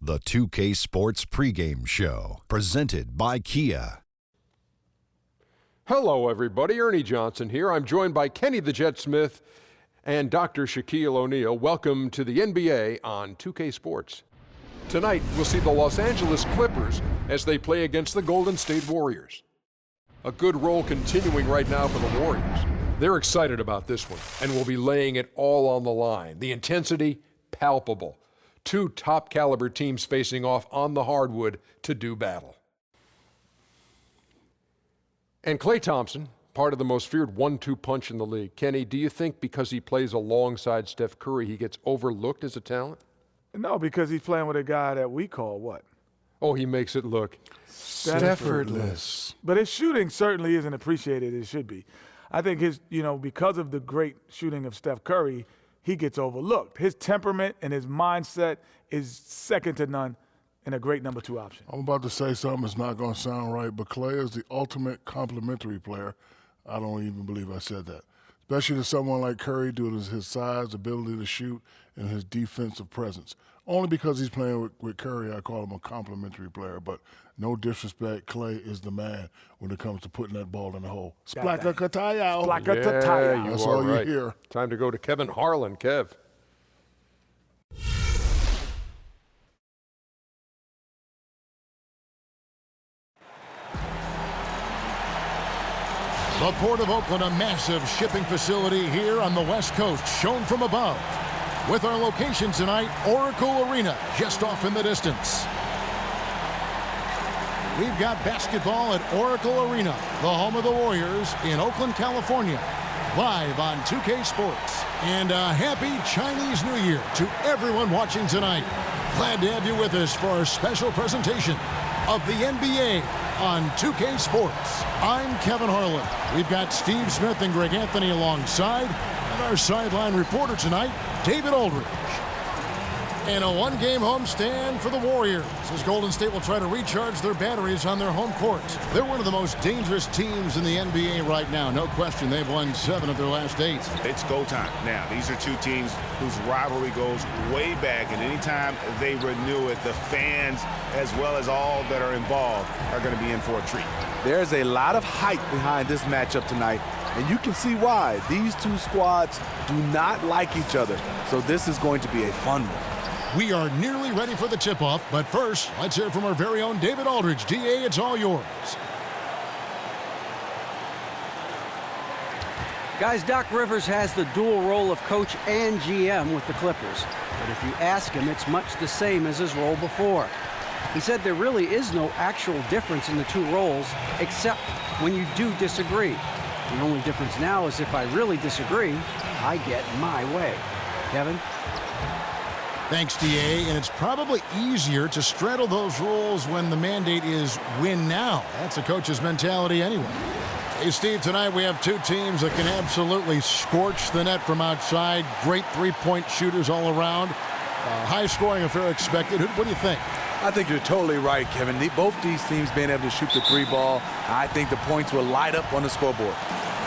The 2K Sports Pregame Show, presented by Kia. Hello, everybody. Ernie Johnson here. I'm joined by Kenny the Jet Smith and Dr. Shaquille O'Neal. Welcome to the NBA on 2K Sports. Tonight, we'll see the Los Angeles Clippers as they play against the Golden State Warriors. A good roll continuing right now for the Warriors. They're excited about this one and will be laying it all on the line. The intensity, palpable. Two top-caliber teams facing off on the hardwood to do battle. And Klay Thompson, part of the most feared 1-2 punch in the league. Kenny, do you think because he plays alongside Steph Curry, he gets overlooked as a talent? No, because he's playing with a guy that we call what? Oh, he makes it look Staffordless. But his shooting certainly isn't appreciated as it should be. I think because of the great shooting of Steph Curry, he gets overlooked. His temperament and his mindset is second to none and a great number 2 option. I'm about to say something that's not going to sound right, but Klay is the ultimate complementary player. I don't even believe I said that. Especially to someone like Curry due to his size, ability to shoot, and his defensive presence. Only because he's playing with Curry, I call him a complimentary player. But no disrespect, Klay is the man when it comes to putting that ball in the hole. Splaka-kataya. Yeah, That's you all are right. you hear. Time to go to Kevin Harlan. Kev. The Port of Oakland, a massive shipping facility here on the West Coast, shown from above. With our location tonight, Oracle Arena, just off in the distance. We've got basketball at Oracle Arena, the home of the Warriors in Oakland, California. Live on 2K Sports. And a happy Chinese New Year to everyone watching tonight. Glad to have you with us for our special presentation of the NBA on 2K Sports. I'm Kevin Harlan. We've got Steve Smith and Greg Anthony alongside, and our sideline reporter tonight, David Aldridge. And a one-game homestand for the Warriors as Golden State will try to recharge their batteries on their home court. They're one of the most dangerous teams in the NBA right now. No question, they've won 7 of their last 8. It's go time. Now, these are two teams whose rivalry goes way back, and anytime they renew it, the fans, as well as all that are involved, are going to be in for a treat. There's a lot of hype behind this matchup tonight, and you can see why. These two squads do not like each other, so this is going to be a fun one. We are nearly ready for the tip-off, but first, let's hear from our very own David Aldridge. DA, it's all yours. Guys, Doc Rivers has the dual role of coach and GM with the Clippers. But if you ask him, it's much the same as his role before. He said there really is no actual difference in the two roles, except when you do disagree. The only difference now is if I really disagree, I get my way. Kevin? Thanks, DA, and it's probably easier to straddle those roles when the mandate is win now. That's a coach's mentality anyway. Hey, Steve, tonight we have two teams that can absolutely scorch the net from outside. Great three-point shooters all around. High-scoring affair expected. What do you think? I think you're totally right, Kevin. Both these teams being able to shoot the 3 ball, I think the points will light up on the scoreboard.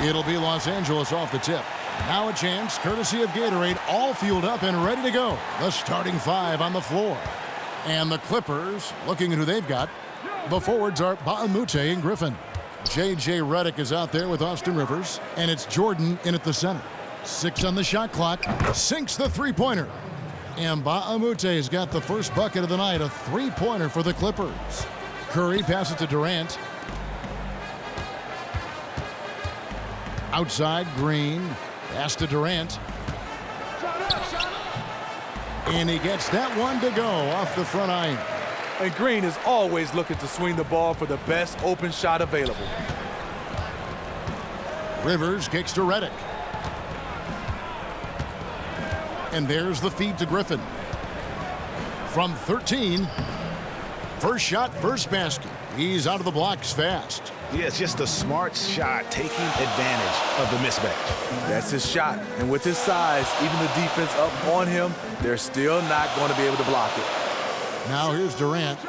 It'll be Los Angeles off the tip. Now a chance, courtesy of Gatorade, all fueled up and ready to go. The starting 5 on the floor. And the Clippers, looking at who they've got. The forwards are Baamute and Griffin. J.J. Redick is out there with Austin Rivers. And it's Jordan in at the center. 6 on the shot clock. Sinks the three-pointer. And Baamute's got the first bucket of the night, a three-pointer for the Clippers. Curry passes to Durant. Outside, Green. Pass to Durant. And he gets that one to go off the front iron. And Green is always looking to swing the ball for the best open shot available. Rivers kicks to Redick. And there's the feed to Griffin. From 13. First shot, first basket. He's out of the blocks fast. Yeah, it's just a smart shot, taking advantage of the mismatch. That's his shot. And with his size, even the defense up on him, they're still not going to be able to block it. Now here's Durant.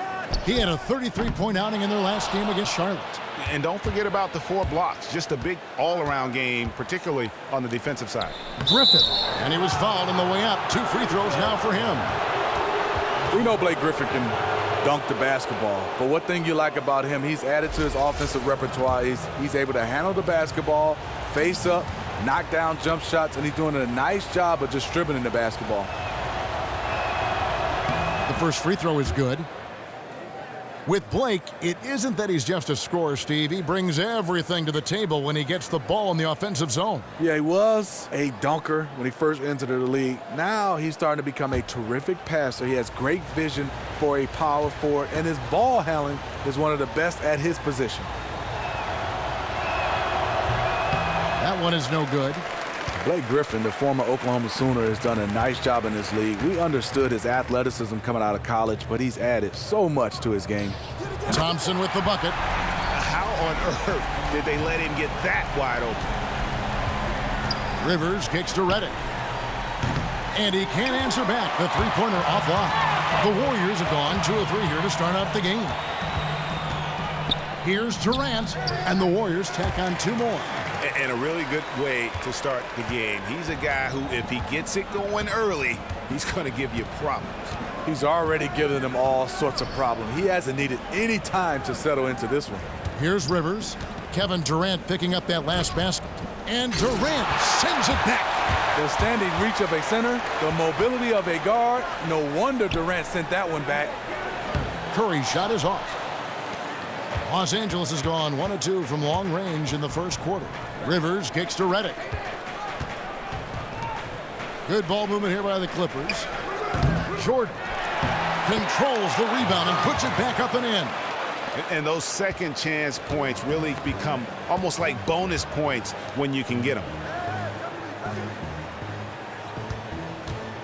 He had a 33-point outing in their last game against Charlotte. And don't forget about the 4 blocks. Just a big all-around game, particularly on the defensive side. Griffin. And he was fouled on the way up. 2 free throws now for him. We know Blake Griffin can dunk the basketball, but one thing you like about him, he's added to his offensive repertoire. He's able to handle the basketball, face up, knock down jump shots, and he's doing a nice job of distributing the basketball. The first free throw is good. With Blake, it isn't that he's just a scorer, Steve. He brings everything to the table when he gets the ball in the offensive zone. Yeah, he was a dunker when he first entered the league. Now he's starting to become a terrific passer. He has great vision for a power forward, and his ball handling is one of the best at his position. That one is no good. Blake Griffin, the former Oklahoma Sooner, has done a nice job in this league. We understood his athleticism coming out of college, but he's added so much to his game. Thompson with the bucket. How on earth did they let him get that wide open? Rivers kicks to Redick. And he can't answer back. The three-pointer offline. The Warriors have gone 2 of 3 here to start out the game. Here's Durant, and the Warriors tack on 2 more. And a really good way to start the game. He's a guy who, if he gets it going early, he's going to give you problems. He's already given them all sorts of problems. He hasn't needed any time to settle into this one. Here's Rivers. Kevin Durant picking up that last basket. And Durant sends it back. The standing reach of a center, the mobility of a guard. No wonder Durant sent that one back. Curry's shot is off. Los Angeles has gone 1 of 2 from long range in the first quarter. Rivers kicks to Redick. Good ball movement here by the Clippers. Jordan controls the rebound and puts it back up and in. And those second chance points really become almost like bonus points when you can get them.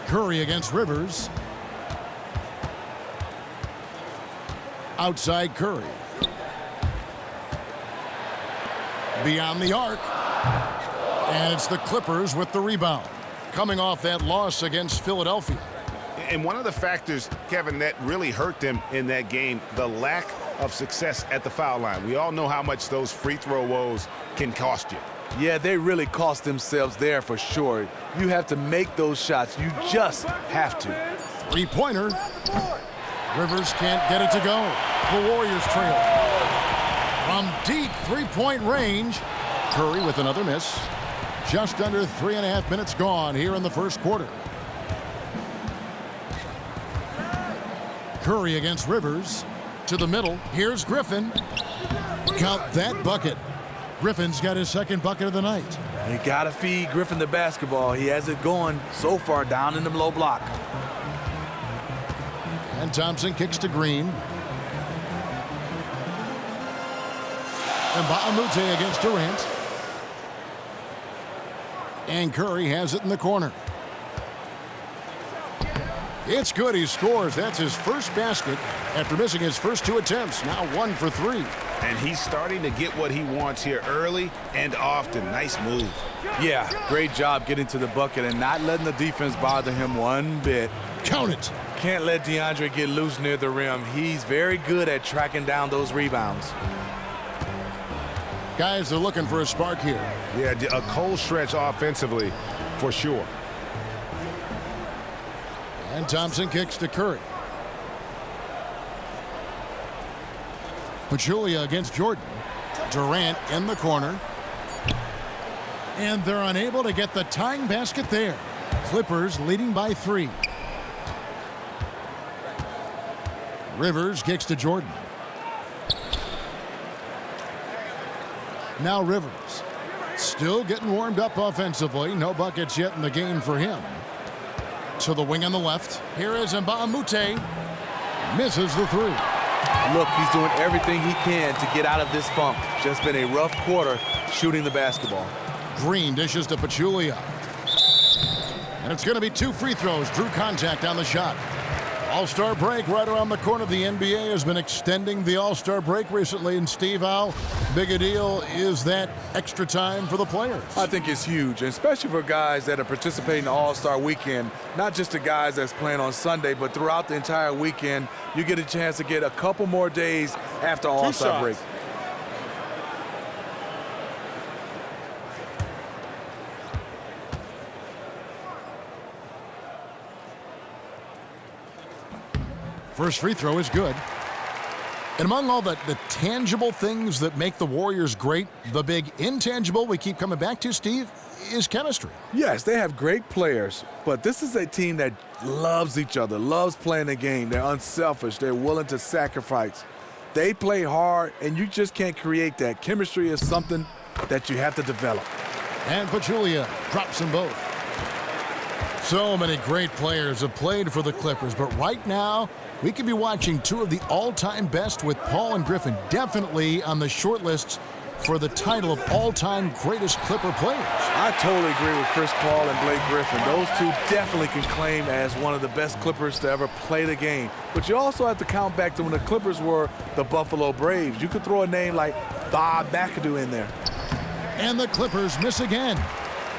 Curry against Rivers. Outside Curry. Beyond the arc. And it's the Clippers with the rebound. Coming off that loss against Philadelphia. And one of the factors, Kevin, that really hurt them in that game, the lack of success at the foul line. We all know how much those free throw woes can cost you. Yeah, they really cost themselves there for sure. You have to make those shots. You just have to. Three-pointer. Rivers can't get it to go. The Warriors trail. From deep three-point range, Curry with another miss. Just under 3.5 minutes gone here in the first quarter. Curry against Rivers. To the middle. Here's Griffin. Count that bucket. Griffin's got his second bucket of the night. You got to feed Griffin the basketball. He has it going so far down in the low block. And Thompson kicks to Green. And Baamute against Durant. And Curry has it in the corner. It's good. He scores. That's his first basket after missing his first 2 attempts. Now 1 for 3. And he's starting to get what he wants here early and often. Nice move. Yeah, great job getting to the bucket and not letting the defense bother him one bit. Count it. Can't let DeAndre get loose near the rim. He's very good at tracking down those rebounds. Guys are looking for a spark here. Yeah, a cold stretch offensively for sure. And Thompson kicks to Curry. Pachulia against Jordan. Durant in the corner. And they're unable to get the tying basket there. Clippers leading by 3. Rivers kicks to Jordan. Now Rivers. Still getting warmed up offensively. No buckets yet in the game for him. To the wing on the left. Here is Mbamute. Misses the 3. Look, he's doing everything he can to get out of this funk. Just been a rough quarter shooting the basketball. Green dishes to Pachulia. And it's going to be 2 free throws. Drew contact on the shot. All-Star break right around the corner. The NBA has been extending the All-Star break recently. And Steve, how big a deal is that extra time for the players? I think it's huge, especially for guys that are participating in the All-Star weekend. Not just the guys that's playing on Sunday, but throughout the entire weekend, you get a chance to get a couple more days after All-Star break. First free throw is good. And among all the tangible things that make the Warriors great, the big intangible we keep coming back to, Steve, is chemistry. Yes, they have great players, but this is a team that loves each other, loves playing the game. They're unselfish. They're willing to sacrifice. They play hard, and you just can't create that. Chemistry is something that you have to develop. And Pachulia drops them both. So many great players have played for the Clippers, but right now, we could be watching two of the all-time best with Paul and Griffin definitely on the short lists for the title of all-time greatest Clipper players. I totally agree with Chris Paul and Blake Griffin. Those two definitely can claim as one of the best Clippers to ever play the game. But you also have to count back to when the Clippers were the Buffalo Braves. You could throw a name like Bob McAdoo in there. And the Clippers miss again.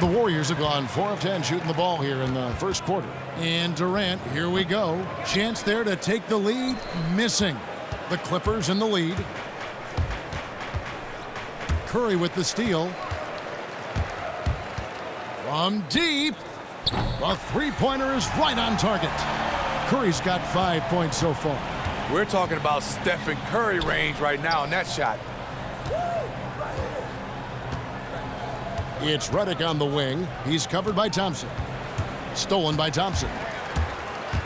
The Warriors have gone 4 of 10 shooting the ball here in the first quarter. And Durant, here we go. Chance there to take the lead, missing. The Clippers in the lead. Curry with the steal. From deep, the three-pointer is right on target. Curry's got 5 points so far. We're talking about Stephen Curry range right now on that shot. It's Redick on the wing. He's covered by Thompson. Stolen by Thompson.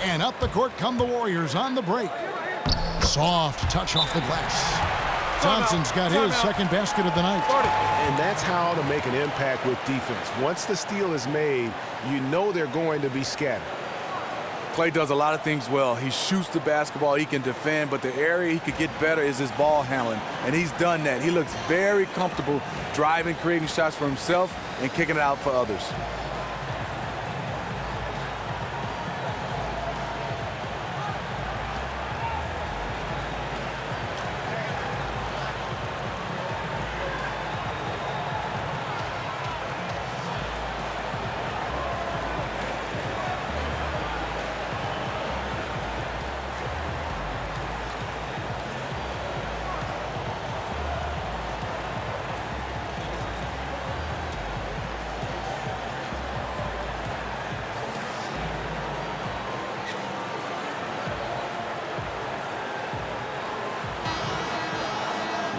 And up the court come the Warriors on the break. Soft touch off the glass. Thompson's got his second basket of the night. And that's how to make an impact with defense. Once the steal is made, you know they're going to be scattered. Klay does a lot of things well. He shoots the basketball, he can defend, but the area he could get better is his ball handling, and he's done that. He looks very comfortable driving, creating shots for himself, and kicking it out for others.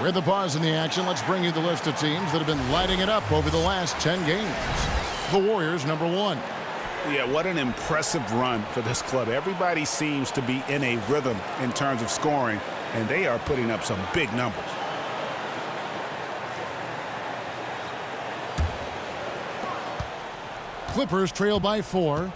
With the pause in the action, let's bring you the list of teams that have been lighting it up over the last 10 games. The Warriors, number 1. Yeah, what an impressive run for this club. Everybody seems to be in a rhythm in terms of scoring, and they are putting up some big numbers. Clippers trail by 4.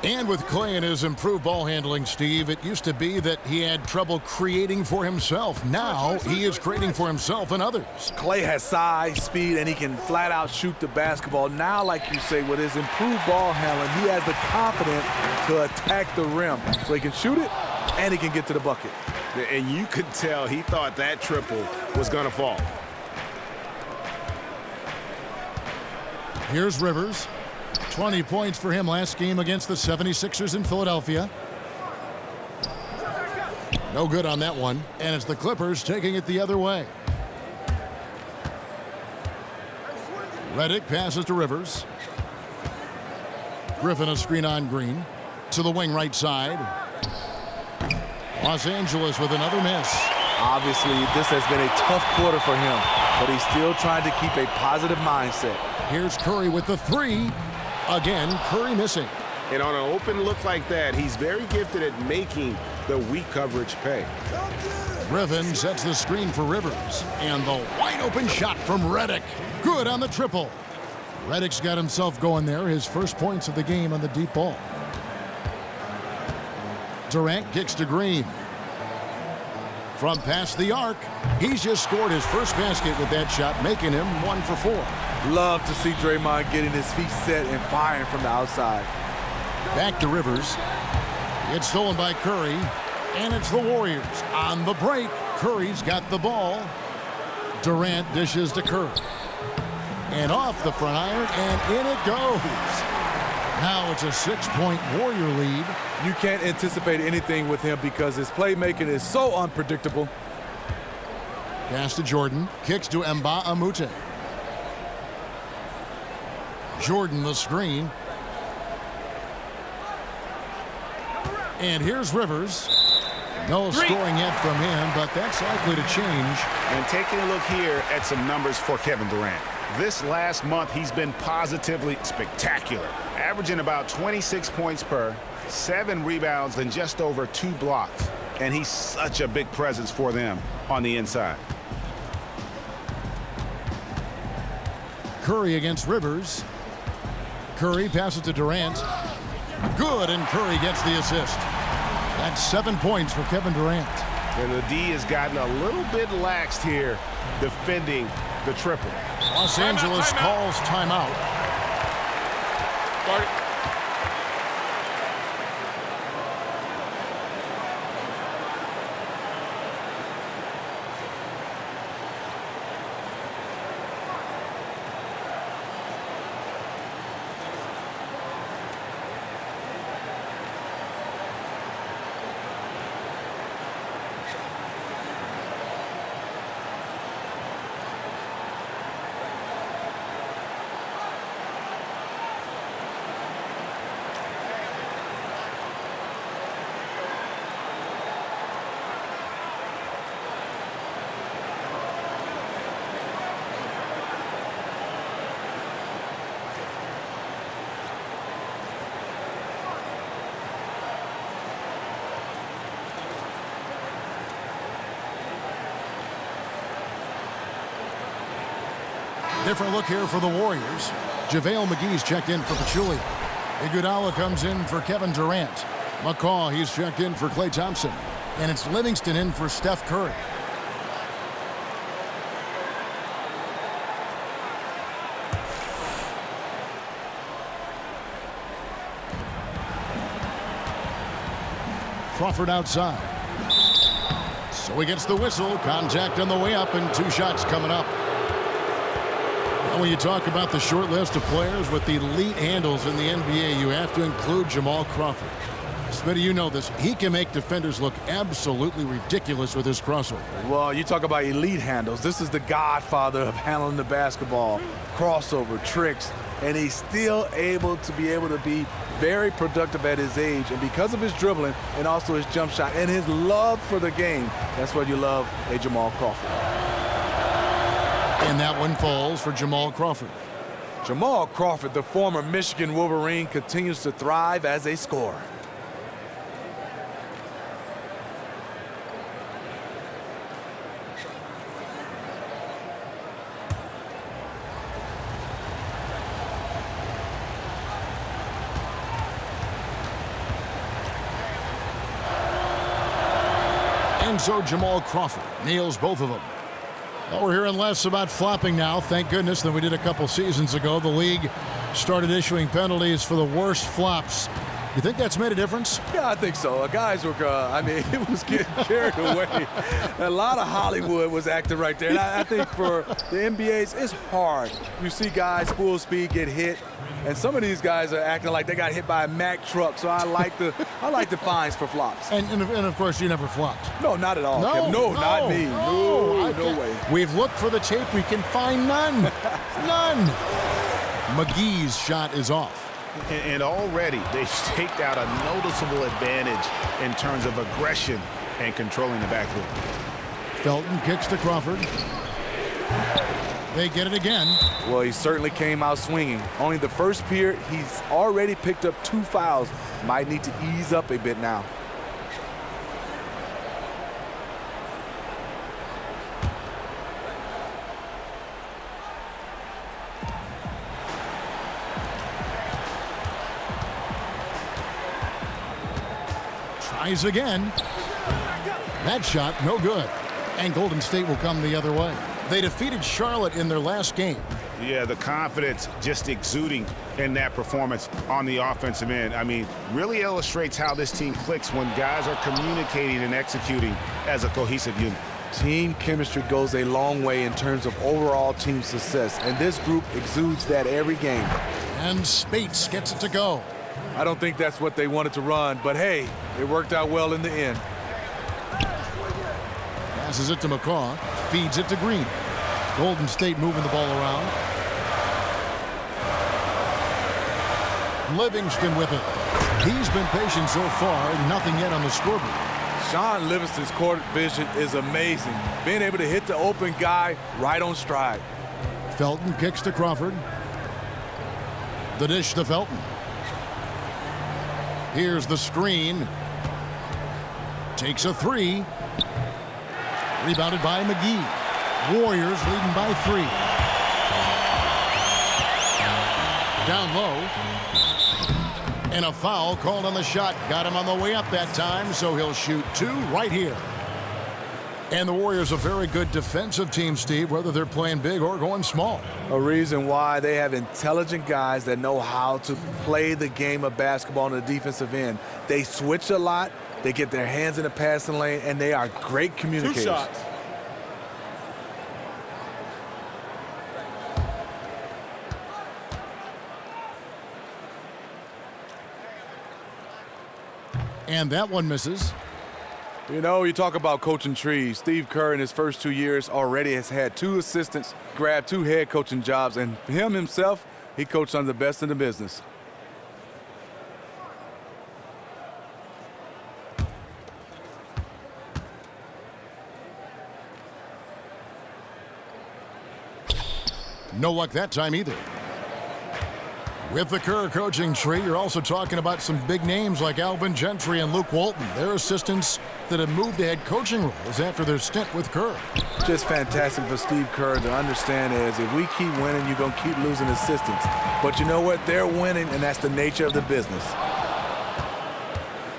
And with Klay and his improved ball handling, Steve, it used to be that he had trouble creating for himself. Now he is creating for himself and others. Klay has size, speed, and he can flat out shoot the basketball. Now, like you say, with his improved ball handling, he has the confidence to attack the rim. So he can shoot it, and he can get to the bucket. And you could tell he thought that triple was going to fall. Here's Rivers. 20 points for him last game against the 76ers in Philadelphia. No good on that one. And it's the Clippers taking it the other way. Redick passes to Rivers. Griffin a screen on Green. To the wing right side. Los Angeles with another miss. Obviously, this has been a tough quarter for him, but he's still trying to keep a positive mindset. Here's Curry with the 3. Again, Curry missing. And on an open look like that, he's very gifted at making the weak coverage pay. Griffin sets the screen for Rivers. And the wide open shot from Redick. Good on the triple. Redick's got himself going there. His first points of the game on the deep ball. Durant kicks to Green. From past the arc, he's just scored his first basket with that shot, making him 1 for 4. Love to see Draymond getting his feet set and firing from the outside. Back to Rivers. It's stolen by Curry, and it's the Warriors. On the break, Curry's got the ball. Durant dishes to Curry. And off the front iron, and in it goes. Now it's a 6-point Warrior lead. You can't anticipate anything with him because his playmaking is so unpredictable. Pass to Jordan. Kicks to Mba Amute. Jordan the screen. And here's Rivers. No scoring yet from him, but that's likely to change. And taking a look here at some numbers for Kevin Durant. This last month, he's been positively spectacular, averaging about 26 points per, 7 rebounds, and just over 2 blocks. And he's such a big presence for them on the inside. Curry against Rivers. Curry passes to Durant. Good, and Curry gets the assist. That's 7 points for Kevin Durant. And the D has gotten a little bit laxed here defending the triple. Los Angeles calls timeout. Different look here for the Warriors. JaVale McGee's checked in for Pachulia. Iguodala comes in for Kevin Durant. McCaw, he's checked in for Klay Thompson. And it's Livingston in for Steph Curry. Crawford outside. So he gets the whistle. Contact on the way up and 2 shots coming up. When you talk about the short list of players with elite handles in the NBA, you have to include Jamal Crawford. Smitty, you know this. He can make defenders look absolutely ridiculous with his crossover. Well, you talk about elite handles. This is the godfather of handling the basketball, crossover, tricks, and he's still able to be very productive at his age. And because of his dribbling and also his jump shot and his love for the game, that's what you love a Jamal Crawford. And that one falls for Jamal Crawford. Jamal Crawford, the former Michigan Wolverine, continues to thrive as a scorer. And so Jamal Crawford nails both of them. Well, we're hearing less about flopping now, thank goodness, than we did a couple seasons ago. The league started issuing penalties for the worst flops. You think that's made a difference? Yeah, I think so. Guys were, it was getting carried away. A lot of Hollywood was acting right there. And I think for the NBA's, it's hard. You see guys full speed get hit, and some of these guys are acting like they got hit by a Mack truck. So I like the fines for flops. And of course, you never flopped. No, not at all. No, Kevin. No, not me. No way. We've looked for the tape. We can find none. None. McGee's shot is off. And already they've staked out a noticeable advantage in terms of aggression and controlling the backcourt. Felton kicks to Crawford. They get it again. Well, he certainly came out swinging. Only the first period, he's already picked up 2 fouls. Might need to ease up a bit now. Tries again. That shot, no good. And Golden State will come the other way. They defeated Charlotte in their last game. Yeah, the confidence just exuding in that performance on the offensive end. I mean, really illustrates how this team clicks when guys are communicating and executing as a cohesive unit. Team chemistry goes a long way in terms of overall team success, and this group exudes that every game. And Spates gets it to go. I don't think that's what they wanted to run, but hey, it worked out well in the end. Passes it to McCaw, feeds it to Green. Golden State moving the ball around. Livingston with it. He's been patient so far, nothing yet on the scoreboard. Sean Livingston's court vision is amazing. Being able to hit the open guy right on stride. Felton kicks to Crawford. The dish to Felton. Here's the screen. Takes a three. Rebounded by McGee. Warriors leading by 3. Down low. And a foul called on the shot. Got him on the way up that time, so he'll shoot 2 right here. And the Warriors a very good defensive team, Steve, whether they're playing big or going small. A reason why they have intelligent guys that know how to play the game of basketball on the defensive end. They switch a lot, they get their hands in the passing lane, and they are great communicators. 2 shots. And that one misses. You know, you talk about coaching trees. Steve Kerr in his first 2 years already has had 2 assistants, grabbed 2 head coaching jobs, and him himself, he coached on the best in the business. No luck that time either. With the Kerr coaching tree, you're also talking about some big names like Alvin Gentry and Luke Walton. They're assistants that have moved to head coaching roles after their stint with Kerr. Just fantastic for Steve Kerr to understand is if we keep winning, you're going to keep losing assistants. But you know what? They're winning, and that's the nature of the business.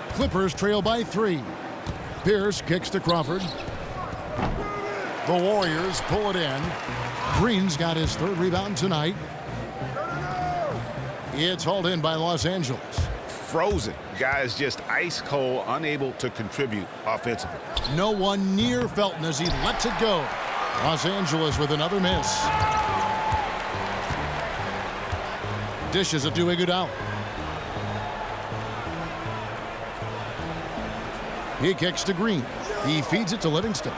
Clippers trail by 3. Pierce kicks to Crawford. The Warriors pull it in. Green's got his 3rd rebound tonight. It's hauled in by Los Angeles. Frozen. Guys just ice cold, unable to contribute offensively. No one near Felton as he lets it go. Los Angeles with another miss. Dishes it to Iguodala. He kicks to Green. He feeds it to Livingston.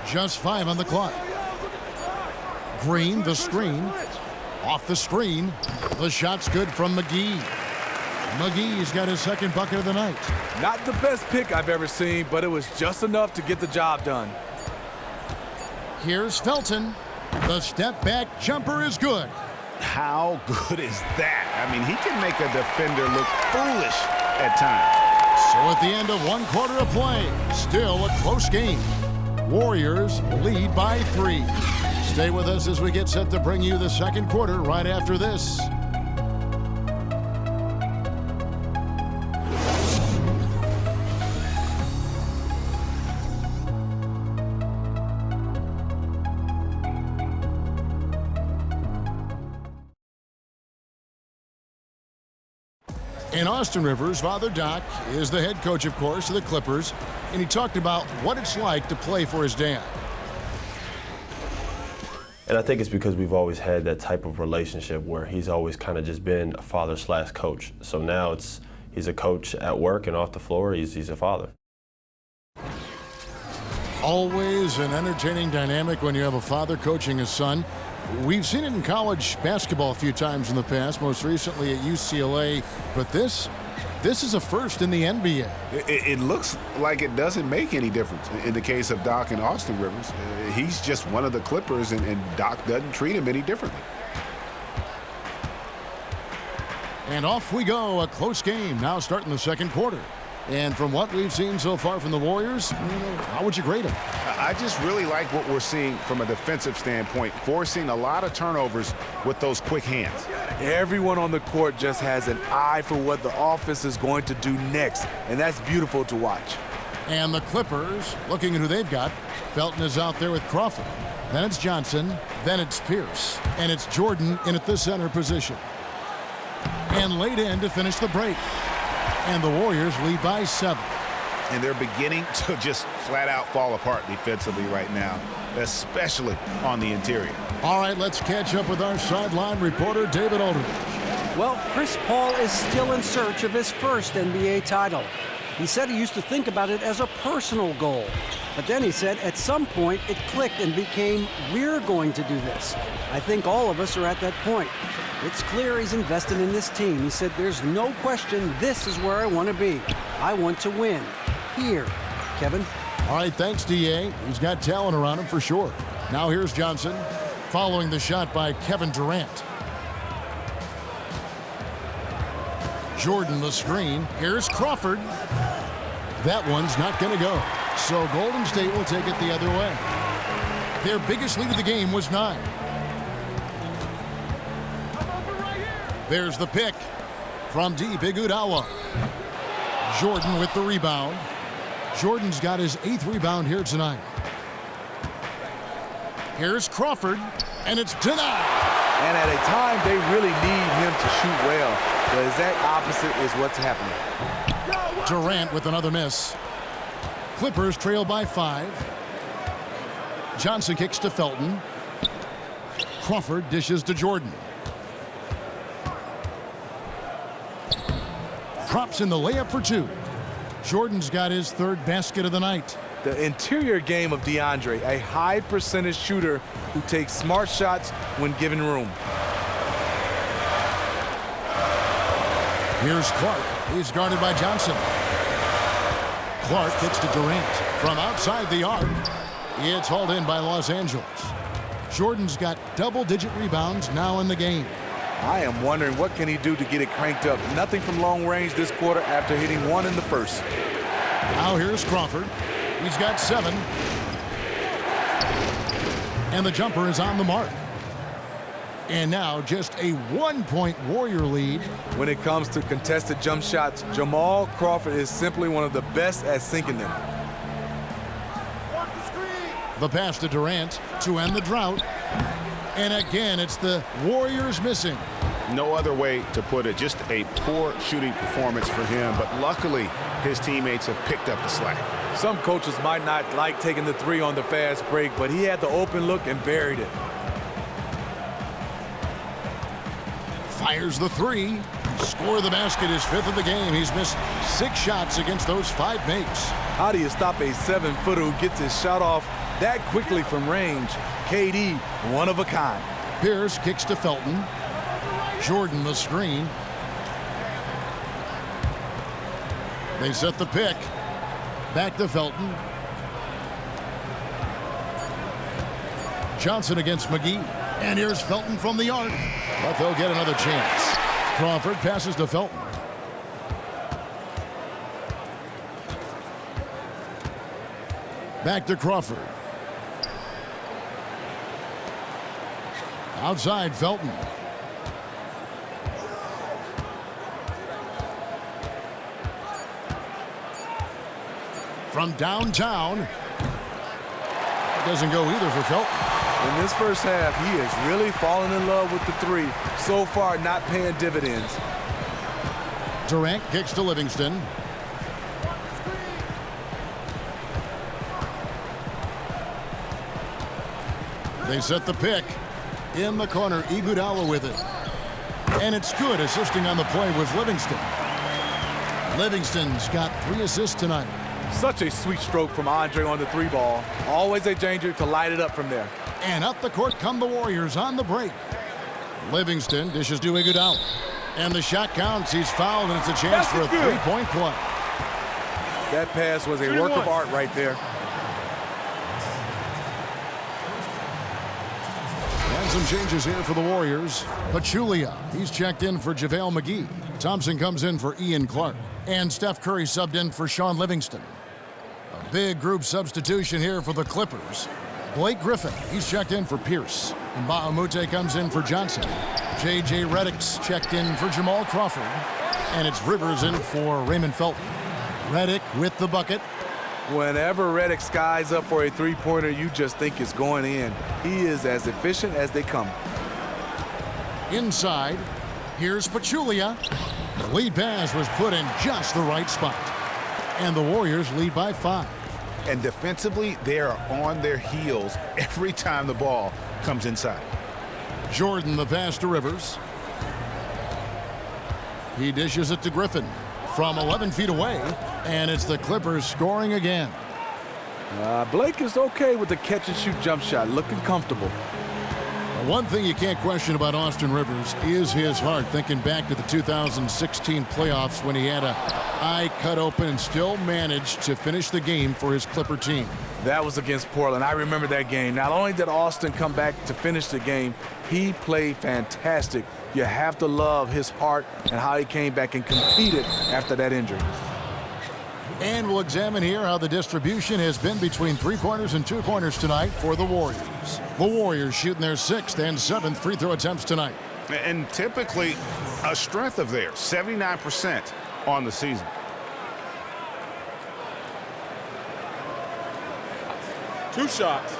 Just 5 on the clock. Green, the screen. Off the screen. The shot's good from McGee. McGee's got his 2nd bucket of the night. Not the best pick I've ever seen, but it was just enough to get the job done. Here's Felton. The step back jumper is good. How good is that? I mean, he can make a defender look foolish at times. So at the end of 1 quarter of play, still a close game. Warriors lead by 3. Stay with us as we get set to bring you the 2nd quarter right after this. And Austin Rivers, Father Doc, is the head coach, of course, of the Clippers, and he talked about what it's like to play for his dad. And I think it's because we've always had that type of relationship where he's always kind of just been a father/coach. So now he's a coach at work and off the floor, he's a father. Always an entertaining dynamic when you have a father coaching his son. We've seen it in college basketball a few times in the past, most recently at UCLA, but this is a first in the NBA. It looks like it doesn't make any difference in the case of Doc and Austin Rivers. He's just one of the Clippers, and Doc doesn't treat him any differently. And off we go, a close game now starting the 2nd quarter. And from what we've seen so far from the Warriors, how would you grade them? I just really like what we're seeing from a defensive standpoint, forcing a lot of turnovers with those quick hands. Everyone on the court just has an eye for what the offense is going to do next, and that's beautiful to watch. And the Clippers, looking at who they've got, Felton is out there with Crawford. Then it's Johnson, then it's Pierce, and it's Jordan in at the center position. And laid in to finish the break. And the Warriors lead by 7. And they're beginning to just flat out fall apart defensively right now, especially on the interior. All right, let's catch up with our sideline reporter, David Aldridge. Well, Chris Paul is still in search of his first NBA title. He said he used to think about it as a personal goal. But then he said at some point it clicked and became, we're going to do this. I think all of us are at that point. It's clear he's invested in this team. He said there's no question this is where I want to be. I want to win. Here. Kevin? All right, thanks, D.A. He's got talent around him for sure. Now here's Johnson, following the shot by Kevin Durant. Jordan the screen. Here's Crawford. That one's not going to go. So Golden State will take it the other way. Their biggest lead of the game was 9. There's the pick from deep, Iguodala. Jordan with the rebound. Jordan's got his 8th rebound here tonight. Here's Crawford, and it's denied. And at a time they really need him to shoot well. The exact opposite is what's happening. Durant with another miss. Clippers trail by 5. Johnson kicks to Felton. Crawford dishes to Jordan. Drops in the layup for 2. Jordan's got his 3rd basket of the night. The interior game of DeAndre, a high percentage shooter who takes smart shots when given room. Here's Clark. He's guarded by Johnson. Clark kicks to Durant from outside the arc. It's hauled in by Los Angeles. Jordan's got double-digit rebounds now in the game. I am wondering what can he do to get it cranked up. Nothing from long range this quarter after hitting 1 in the first. Now here's Crawford. He's got 7. And the jumper is on the mark. And now just a 1-point Warrior lead. When it comes to contested jump shots, Jamal Crawford is simply one of the best at sinking them. The pass to Durant to end the drought. And again, it's the Warriors missing. No other way to put it. Just a poor shooting performance for him. But luckily, his teammates have picked up the slack. Some coaches might not like taking the 3 on the fast break, but he had the open look and buried it. Fires the 3. Score the basket, his 5th of the game. He's missed 6 shots against those 5 mates. How do you stop a 7-footer who gets his shot off that quickly from range? KD, one of a kind. Pierce kicks to Felton. Jordan the screen. They set the pick. Back to Felton. Johnson against McGee. And here's Felton from the arc. But they'll get another chance. Crawford passes to Felton. Back to Crawford. Outside Felton. From downtown. It doesn't go either for Felton. In this first half, he is really falling in love with the 3. So far, not paying dividends. Durant kicks to Livingston. They set the pick. In the corner, Iguodala with it. And it's good, assisting on the play with Livingston. Livingston's got 3 assists tonight. Such a sweet stroke from Andre on the 3 ball. Always a danger to light it up from there. And up the court come the Warriors on the break. Livingston dishes to Iguodala. And the shot counts. He's fouled, and it's a chance for a 3-point play. That pass was a work of art right there. And some changes here for the Warriors. Pachulia, he's checked in for JaVale McGee. Thompson comes in for Ian Clark. And Steph Curry subbed in for Sean Livingston. A big group substitution here for the Clippers. Blake Griffin, he's checked in for Pierce. And Bahamute comes in for Johnson. J.J. Redick's checked in for Jamal Crawford. And it's Rivers in for Raymond Felton. Redick with the bucket. Whenever Redick skies up for a 3-pointer, you just think it's going in. He is as efficient as they come. Inside, here's Pachulia. The lead pass was put in just the right spot. And the Warriors lead by 5. And defensively, they are on their heels every time the ball comes inside. Jordan the pass to Rivers. He dishes it to Griffin. from 11 feet away, and it's the Clippers scoring again. Blake is okay with the catch-and-shoot jump shot, looking comfortable. One thing you can't question about Austin Rivers is his heart. Thinking back to the 2016 playoffs when he had an eye cut open and still managed to finish the game for his Clipper team. That was against Portland. I remember that game. Not only did Austin come back to finish the game, he played fantastic. You have to love his heart and how he came back and competed after that injury. And we'll examine here how the distribution has been between 3 corners and 2 corners tonight for the Warriors. The Warriors shooting their 6th and 7th free throw attempts tonight. And typically a strength of theirs, 79% on the season. Two shots.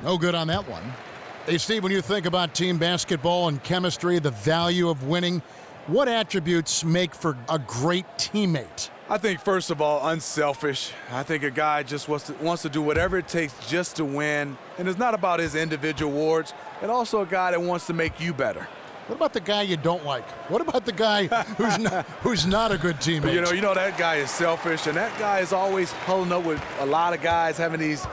No good on that one. Hey, Steve, when you think about team basketball and chemistry, the value of winning, what attributes make for a great teammate? I think, first of all, unselfish. I think a guy just wants to do whatever it takes just to win. And it's not about his individual awards. And also a guy that wants to make you better. What about the guy you don't like? What about the guy who's not a good teammate? You know that guy is selfish, and that guy is always pulling up with a lot of guys having these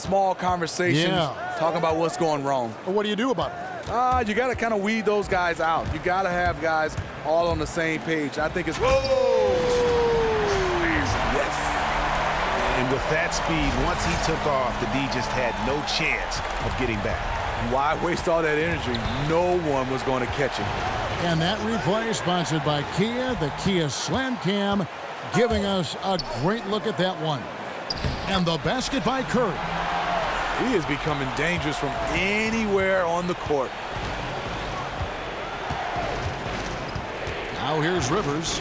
small conversations, talking about what's going wrong. Well, what do you do about it? You got to kind of weed those guys out. You got to have guys all on the same page. I think it's Yes. And with that speed, once he took off, the D just had no chance of getting back. Why waste all that energy? No one was going to catch him. And that replay sponsored by Kia, the Kia Slam Cam, giving us a great look at that one. And the basket by Curry. He is becoming dangerous from anywhere on the court. Now here's Rivers.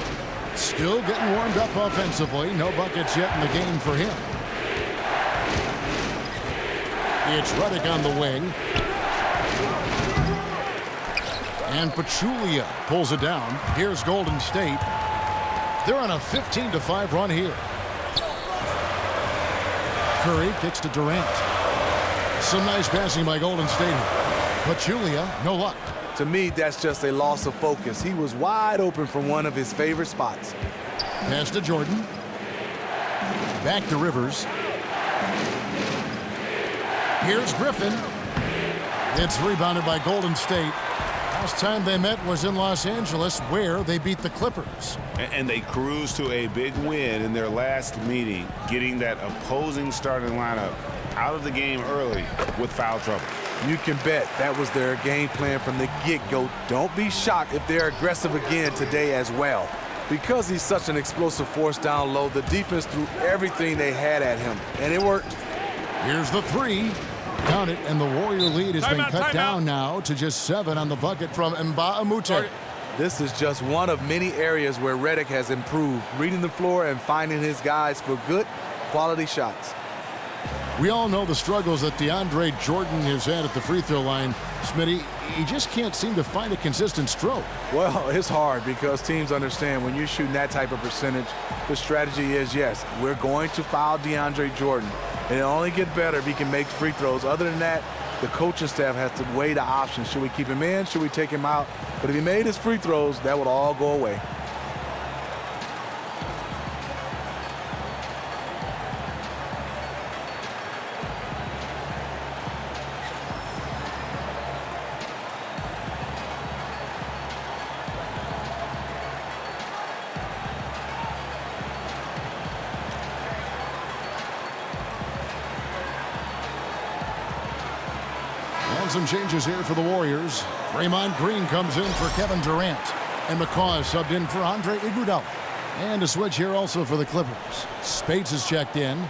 Still getting warmed up offensively. No buckets yet in the game for him. It's Redick on the wing. And Pachulia pulls it down. Here's Golden State. They're on a 15-5 run here. Curry kicks to Durant. Some nice passing by Golden State. Pachulia, no luck. To me, that's just a loss of focus. He was wide open from one of his favorite spots. Pass to Jordan. Back to Rivers. Here's Griffin. It's rebounded by Golden State. Last time they met was in Los Angeles, where they beat the Clippers. And they cruised to a big win in their last meeting, getting that opposing starting lineup out of the game early with foul trouble. You can bet that was their game plan from the get-go. Don't be shocked if they're aggressive again today as well. Because he's such an explosive force down low, the defense threw everything they had at him, and it worked. Here's the three. Count it, and the Warrior lead has been cut down now to just 7 on the bucket from Mbamute. This is just one of many areas where Redick has improved, reading the floor and finding his guys for good, quality shots. We all know the struggles that DeAndre Jordan has had at the free throw line. Smitty, he just can't seem to find a consistent stroke. Well, it's hard because teams understand when you're shooting that type of percentage, the strategy is, yes, we're going to foul DeAndre Jordan. And it'll only get better if he can make free throws. Other than that, the coaching staff has to weigh the options. Should we keep him in? Should we take him out? But if he made his free throws, that would all go away. Some changes here for the Warriors. Draymond Green comes in for Kevin Durant. And McCaw is subbed in for Andre Iguodala. And a switch here also for the Clippers. Spates is checked in.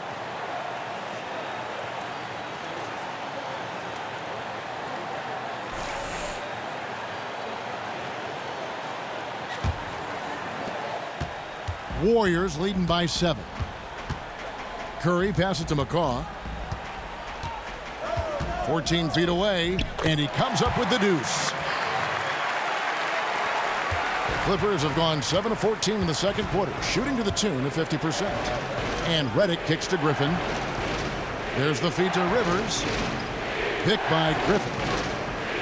Warriors leading by 7. Curry passes to McCaw. 14 feet away, and he comes up with the deuce. The Clippers have gone 7 of 14 in the second quarter, shooting to the tune of 50%. And Redick kicks to Griffin. There's the feed to Rivers. Picked by Griffin.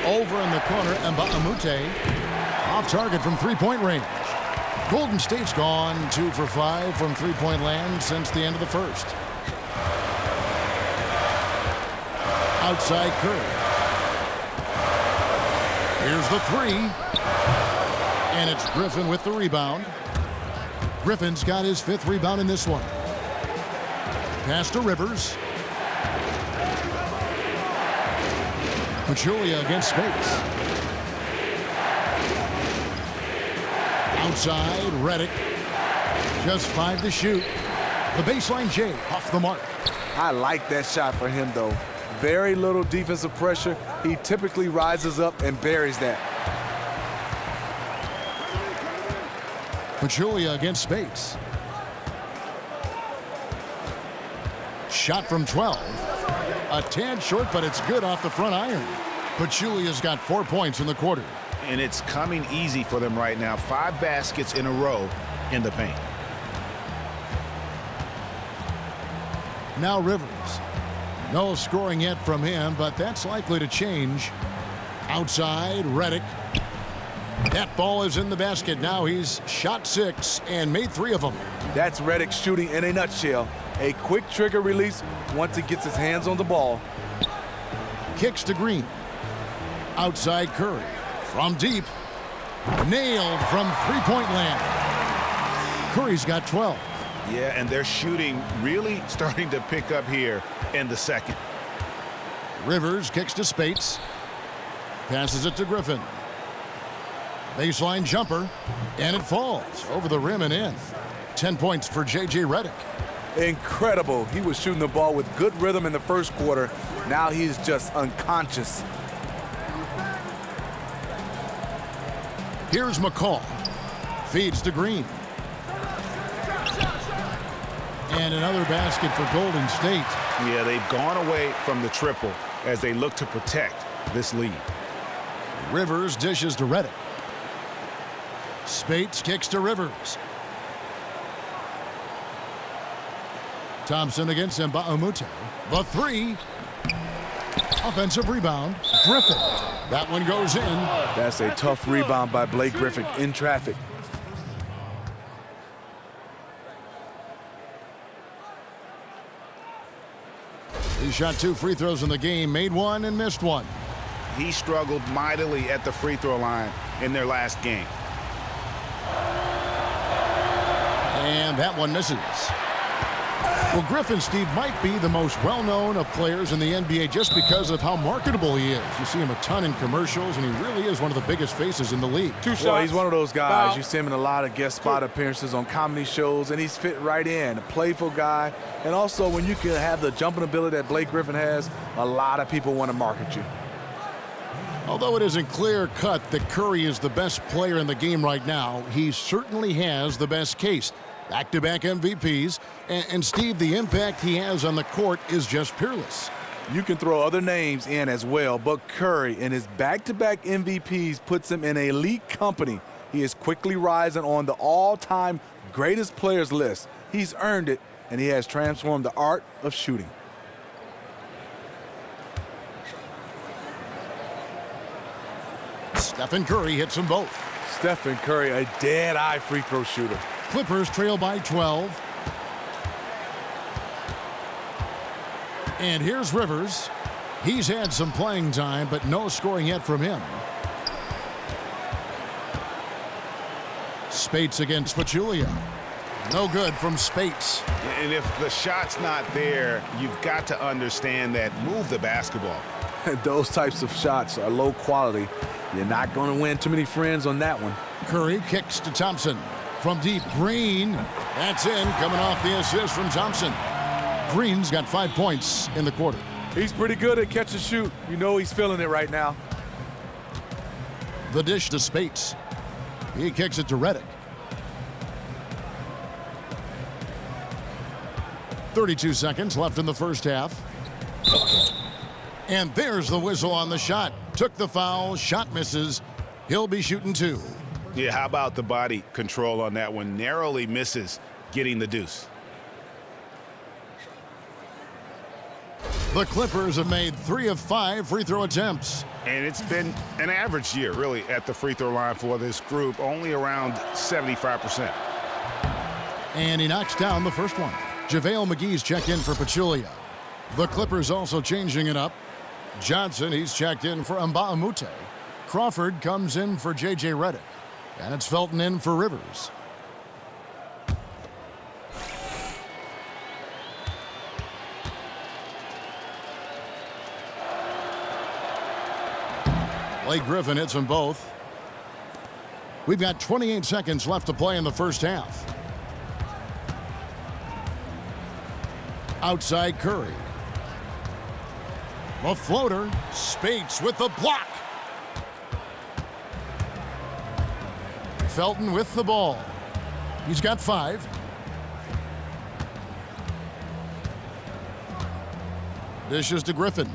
Over in the corner, Mbamute. Off target from three-point range. Golden State's gone 2 for 5 from three-point land since the end of the first. Outside Curry. Here's the three. And it's Griffin with the rebound. Griffin's got his 5th rebound in this one. Pass to Rivers. Pachulia against Spates. Outside, Redick. Just 5 to shoot. The baseline J off the mark. I like that shot for him, though. Very little defensive pressure. He typically rises up and buries that. Pachulia against Spates. Shot from 12. A tad short, but it's good off the front iron. Pachulia's got 4 points in the quarter. And it's coming easy for them right now. 5 baskets in a row in the paint. Now Rivers. No scoring yet from him, but that's likely to change. Outside, Redick. That ball is in the basket. Now he's shot 6 and made 3 of them. That's Redick shooting in a nutshell. A quick trigger release once he gets his hands on the ball. Kicks to Green. Outside Curry. From deep. Nailed from three-point land. Curry's got 12. Yeah, and their shooting really starting to pick up here in the second. Rivers kicks to Spates. Passes it to Griffin. Baseline jumper. And it falls over the rim and in. 10 points for J.J. Redick. Incredible. He was shooting the ball with good rhythm in the first quarter. Now he's just unconscious. Here's McCall. Feeds to Green. And another basket for Golden State. Yeah, they've gone away from the triple as they look to protect this lead. Rivers dishes to Redick. Spates kicks to Rivers. Thompson against Mbamute. The three. Offensive rebound. Griffin. That one goes in. That's a tough rebound by Blake Griffin in traffic. He shot 2 free throws in the game, made 1 and missed 1. He struggled mightily at the free throw line in their last game. And that one misses. Well, Griffin, Steve, might be the most well-known of players in the NBA just because of how marketable he is. You see him a ton in commercials, and he really is one of the biggest faces in the league. 2 shots. Well, he's one of those guys. Foul. You see him in a lot of guest spot appearances on comedy shows, and he's fit right in. A playful guy. And also, when you can have the jumping ability that Blake Griffin has, a lot of people want to market you. Although it isn't clear-cut that Curry is the best player in the game right now, he certainly has the best case. Back-to-back MVPs, and Steve, the impact he has on the court is just peerless. You can throw other names in as well, but Curry and his back-to-back MVPs puts him in elite company. He is quickly rising on the all-time greatest players list. He's earned it, and he has transformed the art of shooting. Stephen Curry hits them both. Stephen Curry, a dead-eye free throw shooter. Clippers trail by 12. And here's Rivers. He's had some playing time, but no scoring yet from him. Spates against Pachulia. No good from Spates. And if the shot's not there, you've got to understand that move the basketball. Those types of shots are low quality. You're not going to win too many friends on that one. Curry kicks to Thompson. From deep, Green. That's in, coming off the assist from Thompson. Green's got 5 points in the quarter. He's pretty good at catch and shoot. You know he's feeling it right now. The dish to Spates. He kicks it to Redick. 32 seconds left in the first half. And there's the whistle on the shot. Took the foul, shot misses. He'll be shooting 2. Yeah, how about the body control on that one? Narrowly misses getting the deuce. The Clippers have made 3 of 5 free throw attempts. And it's been an average year, really, at the free throw line for this group, only around 75%. And he knocks down the first one. JaVale McGee's checked in for Pachulia. The Clippers also changing it up. Johnson, he's checked in for Mbamute. Crawford comes in for J.J. Redick. And it's Felton in for Rivers. Blake Griffin hits them both. We've got 28 seconds left to play in the first half. Outside Curry. The floater. Spates with the block. Felton with the ball. He's got 5. Dishes to Griffin.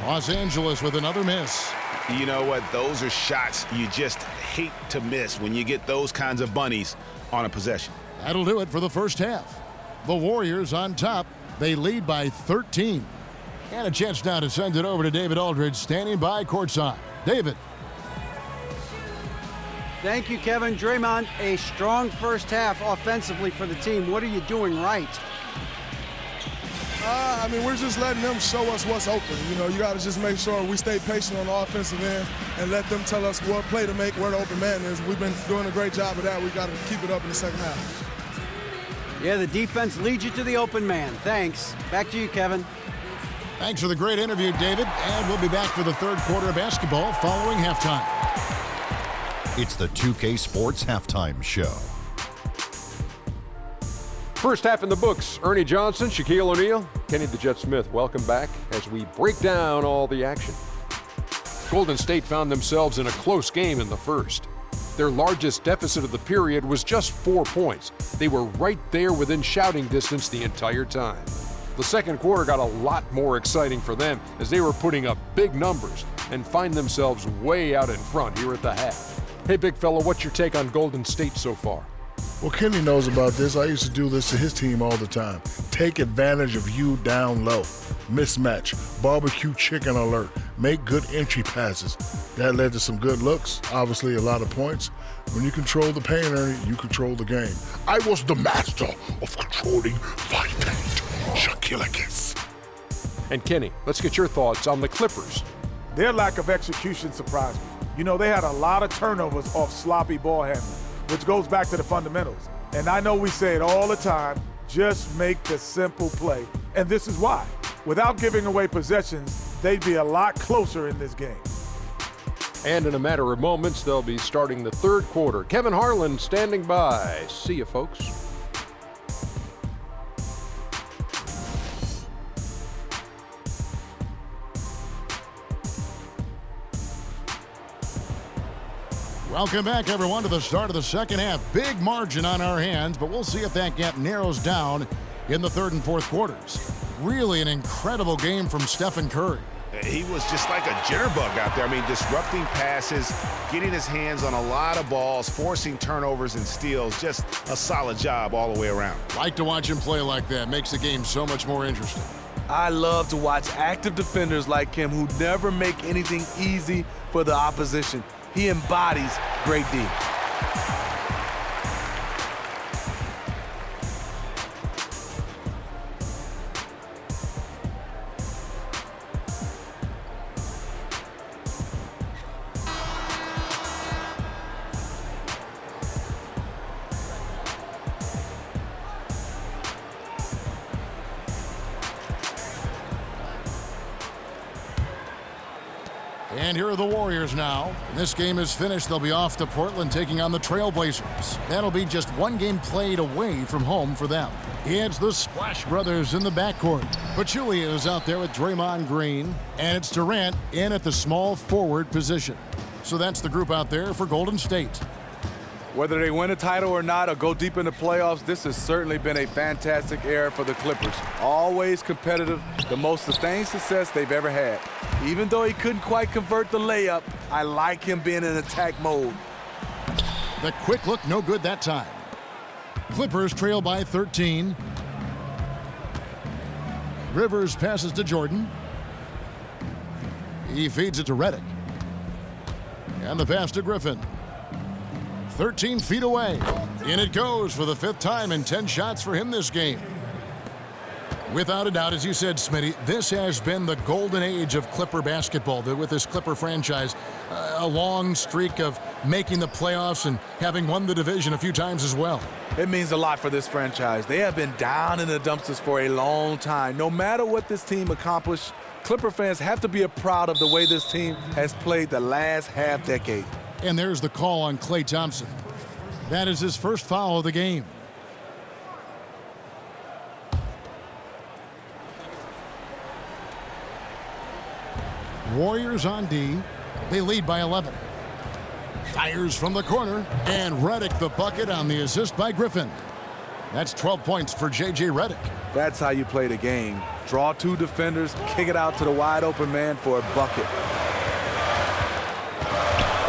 Los Angeles with another miss. You know what? Those are shots you just hate to miss when you get those kinds of bunnies on a possession. That'll do it for the first half. The Warriors on top. They lead by 13. And a chance now to send it over to David Aldridge, standing by courtside. David. Thank you, Kevin. Draymond, a strong first half offensively for the team. What are you doing right? We're just letting them show us what's open. You got to just make sure we stay patient on the offensive end and let them tell us what play to make, where the open man is. We've been doing a great job of that. We got to keep it up in the second half. Yeah, the defense leads you to the open man. Thanks. Back to you, Kevin. Thanks for the great interview, David. And we'll be back for the third quarter of basketball following halftime. It's the 2K Sports Halftime Show. First half in the books. Ernie Johnson, Shaquille O'Neal, Kenny the Jet Smith. Welcome back as we break down all the action. Golden State found themselves in a close game in the first. Their largest deficit of the period was just 4 points. They were right there within shouting distance the entire time. The second quarter got a lot more exciting for them as they were putting up big numbers and find themselves way out in front here at the half. Hey, big fella, what's your take on Golden State so far? Well, Kenny knows about this. I used to do this to his team all the time. Take advantage of you down low. Mismatch. Barbecue chicken alert. Make good entry passes. That led to some good looks. Obviously, a lot of points. When you control the paint, Ernie, you control the game. I was the master of controlling my paint. Shaquille. And Kenny, let's get your thoughts on the Clippers. Their lack of execution surprised me. They had a lot of turnovers off sloppy ball handling, which goes back to the fundamentals. And I know we say it all the time, just make the simple play. And this is why. Without giving away possessions, they'd be a lot closer in this game. And in a matter of moments, they'll be starting the third quarter. Kevin Harlan standing by. See you, folks. Welcome back, everyone, to the start of the second half. Big margin on our hands, but we'll see if that gap narrows down in the third and fourth quarters. Really an incredible game from Stephen Curry. He was just like a jitterbug out there. Disrupting passes, getting his hands on a lot of balls, forcing turnovers and steals. Just a solid job all the way around. Like to watch him play like that. Makes the game so much more interesting. I love to watch active defenders like him who never make anything easy for the opposition. He embodies great D. And here are the Warriors now. When this game is finished, they'll be off to Portland taking on the Trailblazers. That'll be just one game played away from home for them. It's the Splash Brothers in the backcourt. Pachulia is out there with Draymond Green. And it's Durant in at the small forward position. So that's the group out there for Golden State. Whether they win a title or not or go deep in the playoffs, this has certainly been a fantastic era for the Clippers. Always competitive, the most sustained success they've ever had. Even though he couldn't quite convert the layup, I like him being in attack mode. The quick look, no good that time. Clippers trail by 13. Rivers passes to Jordan. He feeds it to Redick. And the pass to Griffin. 13 feet away. In it goes for the 5th time in 10 shots for him this game. Without a doubt, as you said, Smitty, this has been the golden age of Clipper basketball with this Clipper franchise. A long streak of making the playoffs and having won the division a few times as well. It means a lot for this franchise. They have been down in the dumpsters for a long time. No matter what this team accomplished, Clipper fans have to be proud of the way this team has played the last half-decade. And there's the call on Klay Thompson. That is his first foul of the game. Warriors on D. They lead by 11. Fires from the corner, and Redick the bucket on the assist by Griffin. That's 12 points for J.J. Redick. That's how you play the game. Draw 2 defenders, kick it out to the wide open man for a bucket.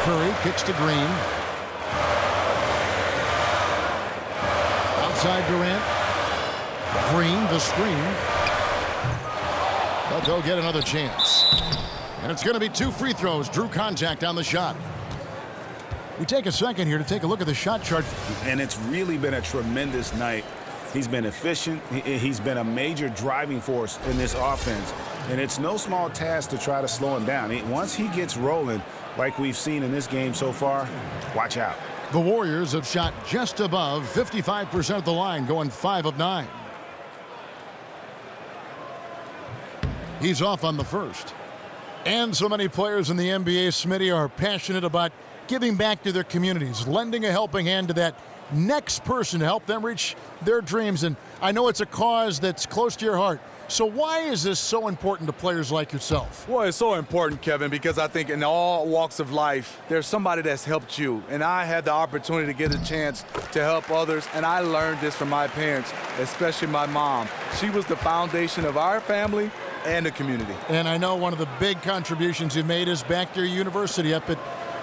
Curry kicks to Green. Outside Durant. Green, the screen. But they'll get another chance. And it's going to be 2 free throws. Drew contact on the shot. We take a second here to take a look at the shot chart. And it's really been a tremendous night. He's been efficient. He's been a major driving force in this offense. And it's no small task to try to slow him down. Once he gets rolling, like we've seen in this game so far, watch out. The Warriors have shot just above 55% of the line, going 5 of 9. He's off on the first. And so many players in the NBA, Smitty, are passionate about giving back to their communities, lending a helping hand to that next person to help them reach their dreams. And I know it's a cause that's close to your heart. So why is this so important to players like yourself? Well, it's so important, Kevin, because I think in all walks of life, there's somebody that's helped you. And I had the opportunity to get a chance to help others. And I learned this from my parents, especially my mom. She was the foundation of our family and the community. And I know one of the big contributions you've made is back to your university up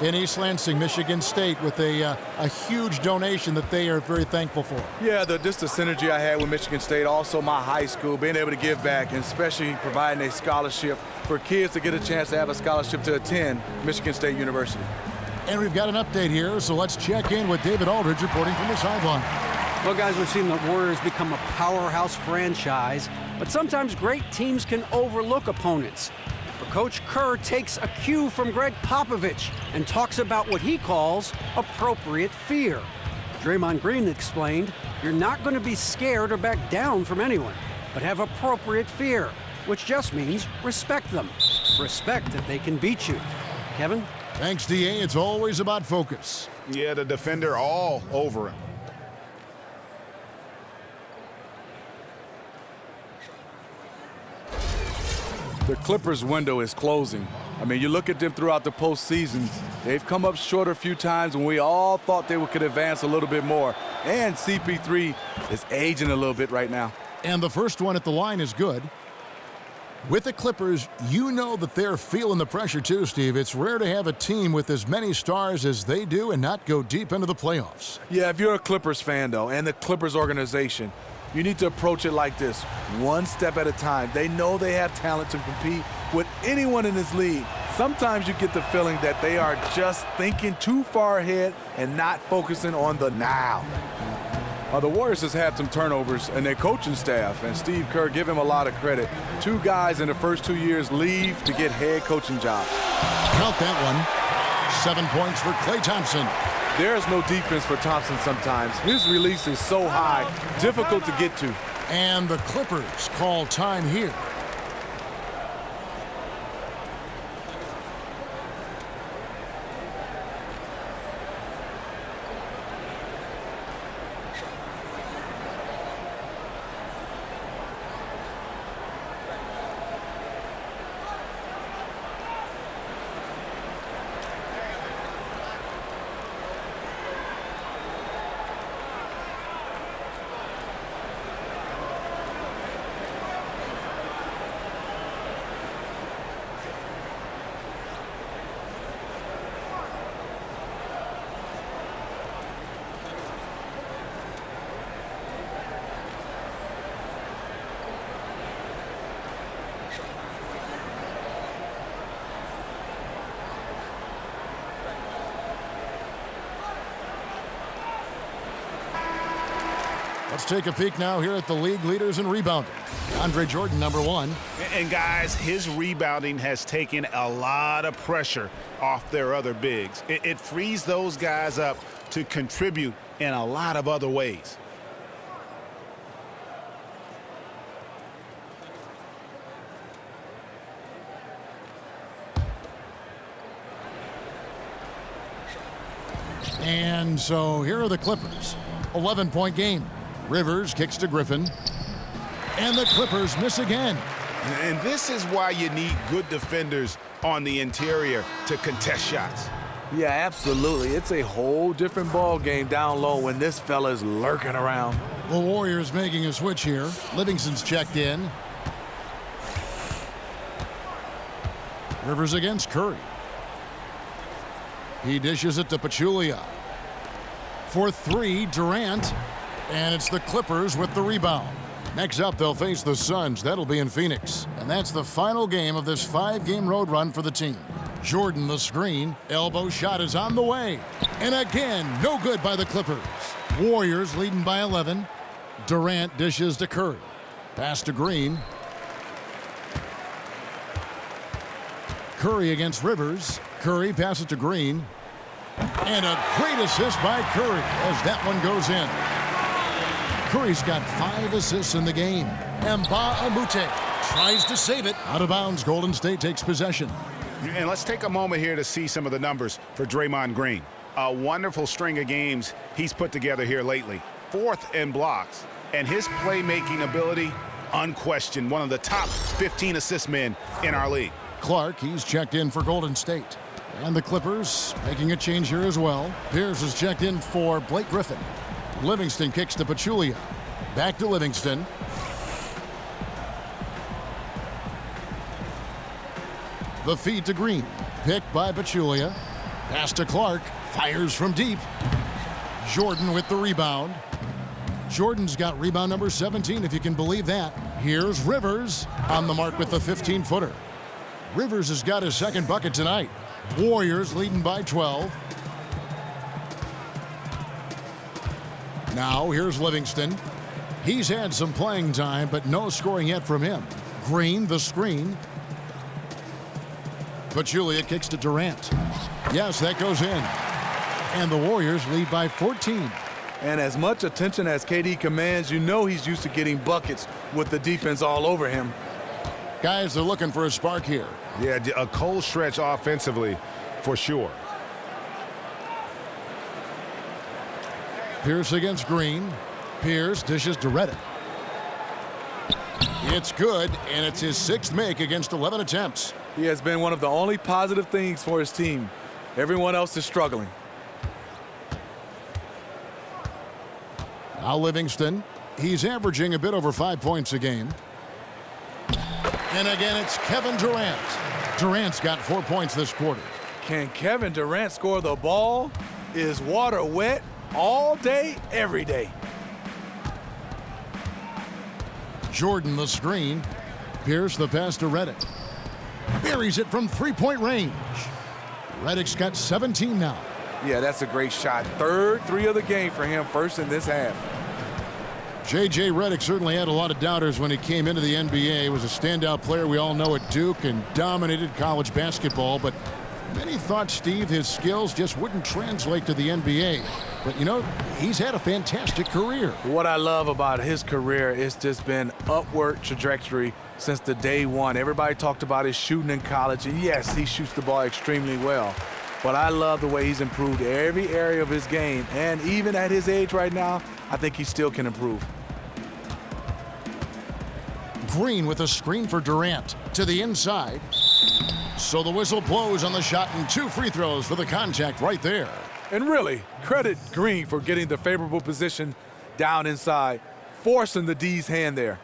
in East Lansing, Michigan State, with a huge donation that they are very thankful for. Yeah, just the synergy I had with Michigan State, also my high school, being able to give back, and especially providing a scholarship for kids to get a chance to have a scholarship to attend Michigan State University. And we've got an update here, so let's check in with David Aldridge reporting from the sideline. Well, guys, we've seen the Warriors become a powerhouse franchise, but sometimes great teams can overlook opponents. But Coach Kerr takes a cue from Greg Popovich and talks about what he calls appropriate fear. Draymond Green explained, you're not going to be scared or back down from anyone, but have appropriate fear, which just means respect them. Respect that they can beat you. Kevin? Thanks, D.A. It's always about focus. Yeah, the defender all over him. The Clippers' window is closing. I mean, you look at them throughout the postseasons, they've come up short a few times when we all thought they could advance a little bit more. And CP3 is aging a little bit right now. And the first one at the line is good. With the Clippers, you know that they're feeling the pressure too, Steve. It's rare to have a team with as many stars as they do and not go deep into the playoffs. Yeah, if you're a Clippers fan, though, and the Clippers organization, you need to approach it like this, one step at a time. They know they have talent to compete with anyone in this league. Sometimes you get the feeling that they are just thinking too far ahead and not focusing on the now. The Warriors has had some turnovers in their coaching staff, and Steve Kerr, give him a lot of credit. 2 guys in the first 2 years leave to get head coaching jobs. Count that one. 7 points for Klay Thompson. There's no defense for Thompson sometimes. His release is so high, difficult to get to. And the Clippers call time here. Let's take a peek now here at the league leaders in rebounding. Andre Jordan, number 1. And guys, his rebounding has taken a lot of pressure off their other bigs. It frees those guys up to contribute in a lot of other ways. And so here are the Clippers. 11-point game. Rivers kicks to Griffin. And the Clippers miss again. And this is why you need good defenders on the interior to contest shots. Yeah, absolutely. It's a whole different ball game down low when this fella's lurking around. The Warriors making a switch here. Livingston's checked in. Rivers against Curry. He dishes it to Pachulia. For 3, Durant. And it's the Clippers with the rebound. Next up, they'll face the Suns. That'll be in Phoenix. And that's the final game of this 5-game road run for the team. Jordan the screen. Elbow shot is on the way. And again, no good by the Clippers. Warriors leading by 11. Durant dishes to Curry. Pass to Green. Curry against Rivers. Curry passes to Green. And a great assist by Curry as that one goes in. Curry's got 5 assists in the game. Mba Amute tries to save it. Out of bounds, Golden State takes possession. And let's take a moment here to see some of the numbers for Draymond Green. A wonderful string of games he's put together here lately. 4th in blocks. And his playmaking ability, unquestioned, one of the top 15 assist men in our league. Clark, he's checked in for Golden State. And the Clippers making a change here as well. Pierce is checked in for Blake Griffin. Livingston kicks to Pachulia. Back to Livingston. The feed to Green. Picked by Pachulia. Pass to Clark. Fires from deep. Jordan with the rebound. Jordan's got rebound number 17, if you can believe that. Here's Rivers on the mark with the 15-footer. Rivers has got his second bucket tonight. Warriors leading by 12. Now here's Livingston. He's had some playing time, but no scoring yet from him. Green, the screen. Pachulia kicks to Durant. Yes, that goes in. And the Warriors lead by 14. And as much attention as KD commands, you know he's used to getting buckets with the defense all over him. Guys, they're looking for a spark here. Yeah, a cold stretch offensively for sure. Pierce against Green. Pierce dishes to Redick. It's good, and it's his 6th make against 11 attempts. He has been one of the only positive things for his team. Everyone else is struggling. Now Livingston. He's averaging a bit over 5 points a game. And again, it's Kevin Durant. Durant's got 4 points this quarter. Can Kevin Durant score the ball? Is water wet all day, every day? Jordan the screen. Pierce the pass to Redick. Buries it from 3-point range. Redick's got 17 now. Yeah, that's a great shot. 3rd 3 of the game for him, first in this half. J.J. Redick certainly had a lot of doubters when he came into the NBA. He was a standout player, we all know, at Duke and dominated college basketball. But many thought, Steve, his skills just wouldn't translate to the NBA. But, you know, he's had a fantastic career. What I love about his career is just been upward trajectory since the day one. Everybody talked about his shooting in college. And, yes, he shoots the ball extremely well. But I love the way he's improved every area of his game. And even at his age right now, I think he still can improve. Green with a screen for Durant to the inside. So the whistle blows on the shot and 2 free throws for the contact right there. And really, credit Green for getting the favorable position down inside, forcing the D's hand there.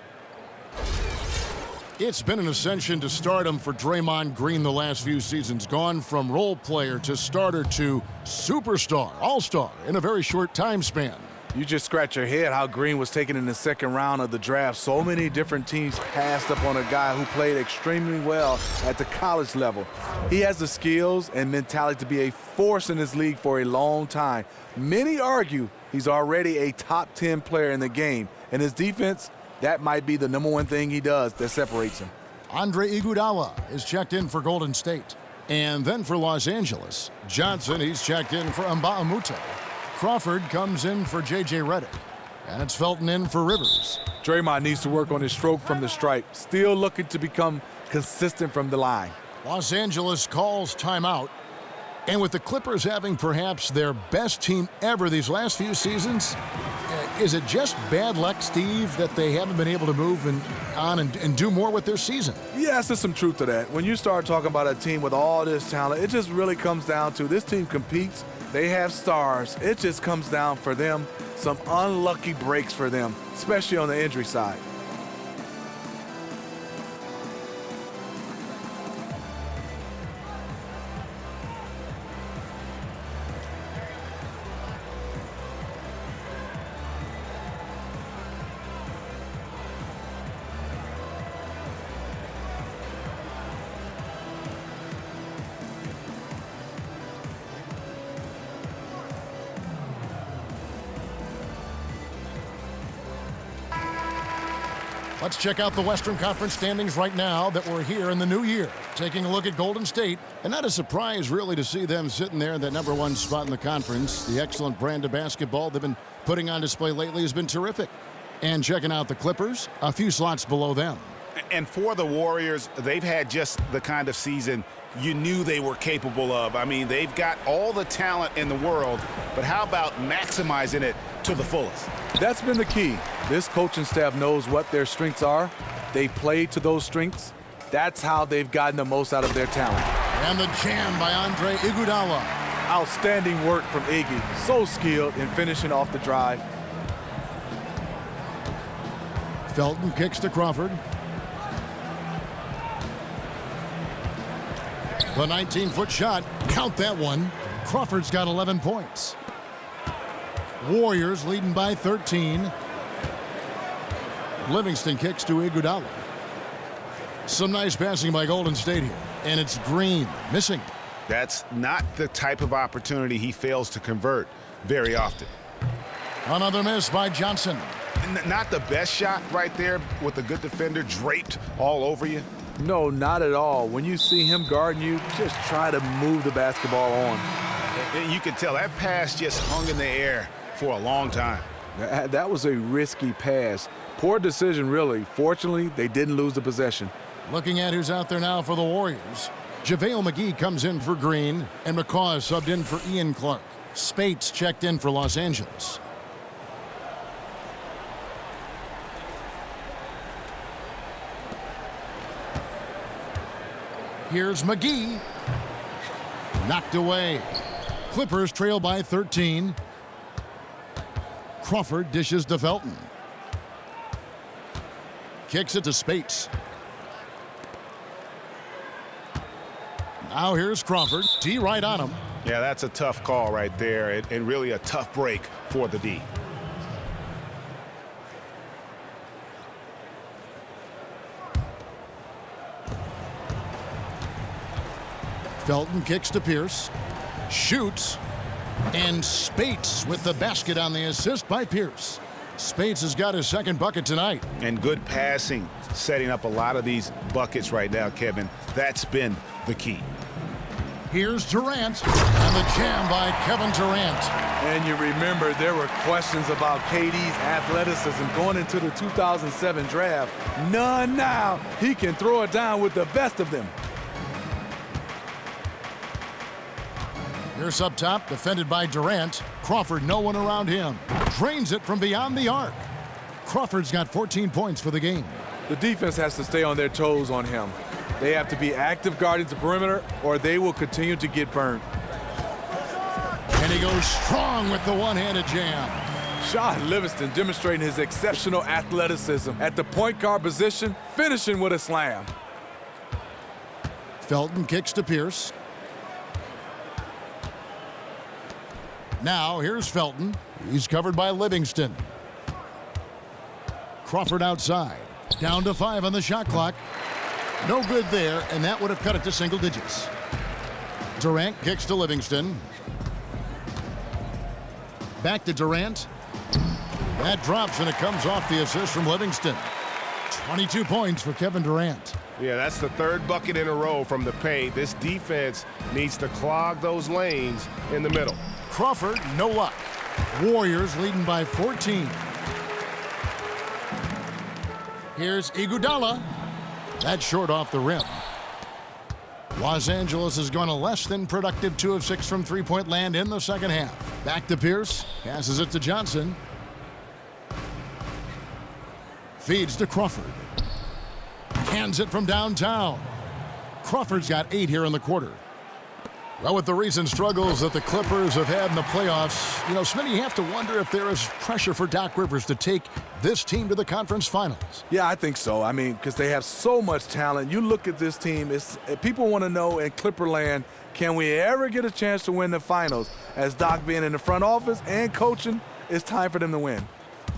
It's been an ascension to stardom for Draymond Green the last few seasons. Gone from role player to starter to superstar, all-star in a very short time span. You just scratch your head how Green was taken in the 2nd round of the draft. So many different teams passed up on a guy who played extremely well at the college level. He has the skills and mentality to be a force in this league for a long time. Many argue He's already a top 10 player in the game. And his defense, that might be the number one thing he does that separates him. Andre Iguodala is checked in for Golden State. And then for Los Angeles, Johnson, he's checked in for Mba'amoute. Crawford comes in for J.J. Redick. And it's Felton in for Rivers. Draymond needs to work on his stroke from the stripe. Still looking to become consistent from the line. Los Angeles calls timeout. And with the Clippers having perhaps their best team ever these last few seasons, is it just bad luck, Steve, that they haven't been able to move on and do more with their season? Yes, there's some truth to that. When you start talking about a team with all this talent, it just really comes down to this team competes. They have stars. It just comes down for them. Some unlucky breaks for them, especially on the injury side. Let's check out the Western Conference standings right now that we're here in the new year. Taking a look at Golden State, and not a surprise really to see them sitting there in that number one spot in the conference. The excellent brand of basketball they've been putting on display lately has been terrific. And checking out the Clippers, a few slots below them. And for the Warriors, they've had just the kind of season you knew they were capable of. I mean, they've got all the talent in the world, but how about maximizing it to the fullest? That's been the key. This coaching staff knows what their strengths are. They play to those strengths. That's how they've gotten the most out of their talent. And the jam by Andre Iguodala. Outstanding work from Iggy. So skilled in finishing off the drive. Felton kicks to Crawford. The 19-foot shot, count that one. Crawford's got 11 points. Warriors leading by 13. Livingston kicks to Iguodala. Some nice passing by Golden State here. And it's Green missing. That's not the type of opportunity he fails to convert very often. Another miss by Johnson. Not the best shot right there with a good defender draped all over you. No, not at all. When you see him guarding you, just try to move the basketball on. And you can tell that pass just hung in the air for a long time. That was a risky pass. Poor decision, really. Fortunately, they didn't lose the possession. Looking at who's out there now for the Warriors. JaVale McGee comes in for Green, and McCaw is subbed in for Ian Clark. Spates checked in for Los Angeles. Here's McGee. Knocked away. Clippers trail by 13. Crawford dishes to Felton. Kicks it to Spates. Now here's Crawford. D right on him. Yeah, that's a tough call right there, and really a tough break for the D. Felton kicks to Pierce. Shoots. And Spates with the basket on the assist by Pierce. Spates has got his second bucket tonight. And good passing, setting up a lot of these buckets right now, Kevin. That's been the key. Here's Durant, and the jam by Kevin Durant. And you remember there were questions about KD's athleticism going into the 2007 draft. None now. He can throw it down with the best of them. Here's up top, defended by Durant. Crawford, no one around him. Drains it from beyond the arc. Crawford's got 14 points for the game. The defense has to stay on their toes on him. They have to be active guarding the perimeter, or they will continue to get burned. And he goes strong with the one-handed jam. Sean Livingston demonstrating his exceptional athleticism at the point guard position, finishing with a slam. Felton kicks to Pierce. Now here's Felton. He's covered by Livingston. Crawford outside. Down to 5 on the shot clock. No good there, and that would have cut it to single digits. Durant kicks to Livingston. Back to Durant. That drops, and it comes off the assist from Livingston. 22 points for Kevin Durant. Yeah, that's the third bucket in a row from the paint. This defense needs to clog those lanes in the middle. Crawford, no luck. Warriors leading by 14. Here's Iguodala. That's short off the rim. Los Angeles has gone a less than productive 2 of 6 from three-point land in the second half. Back to Pierce. Passes it to Johnson. Feeds to Crawford. Hands it from downtown. Crawford's got 8 here in the quarter. Well, with the recent struggles that the Clippers have had in the playoffs, you know, Smitty, you have to wonder if there is pressure for Doc Rivers to take this team to the conference finals. Yeah, I think so. I mean, because they have so much talent. You look at this team, people want to know in Clipperland, can we ever get a chance to win the finals? As Doc being in the front office and coaching, it's time for them to win.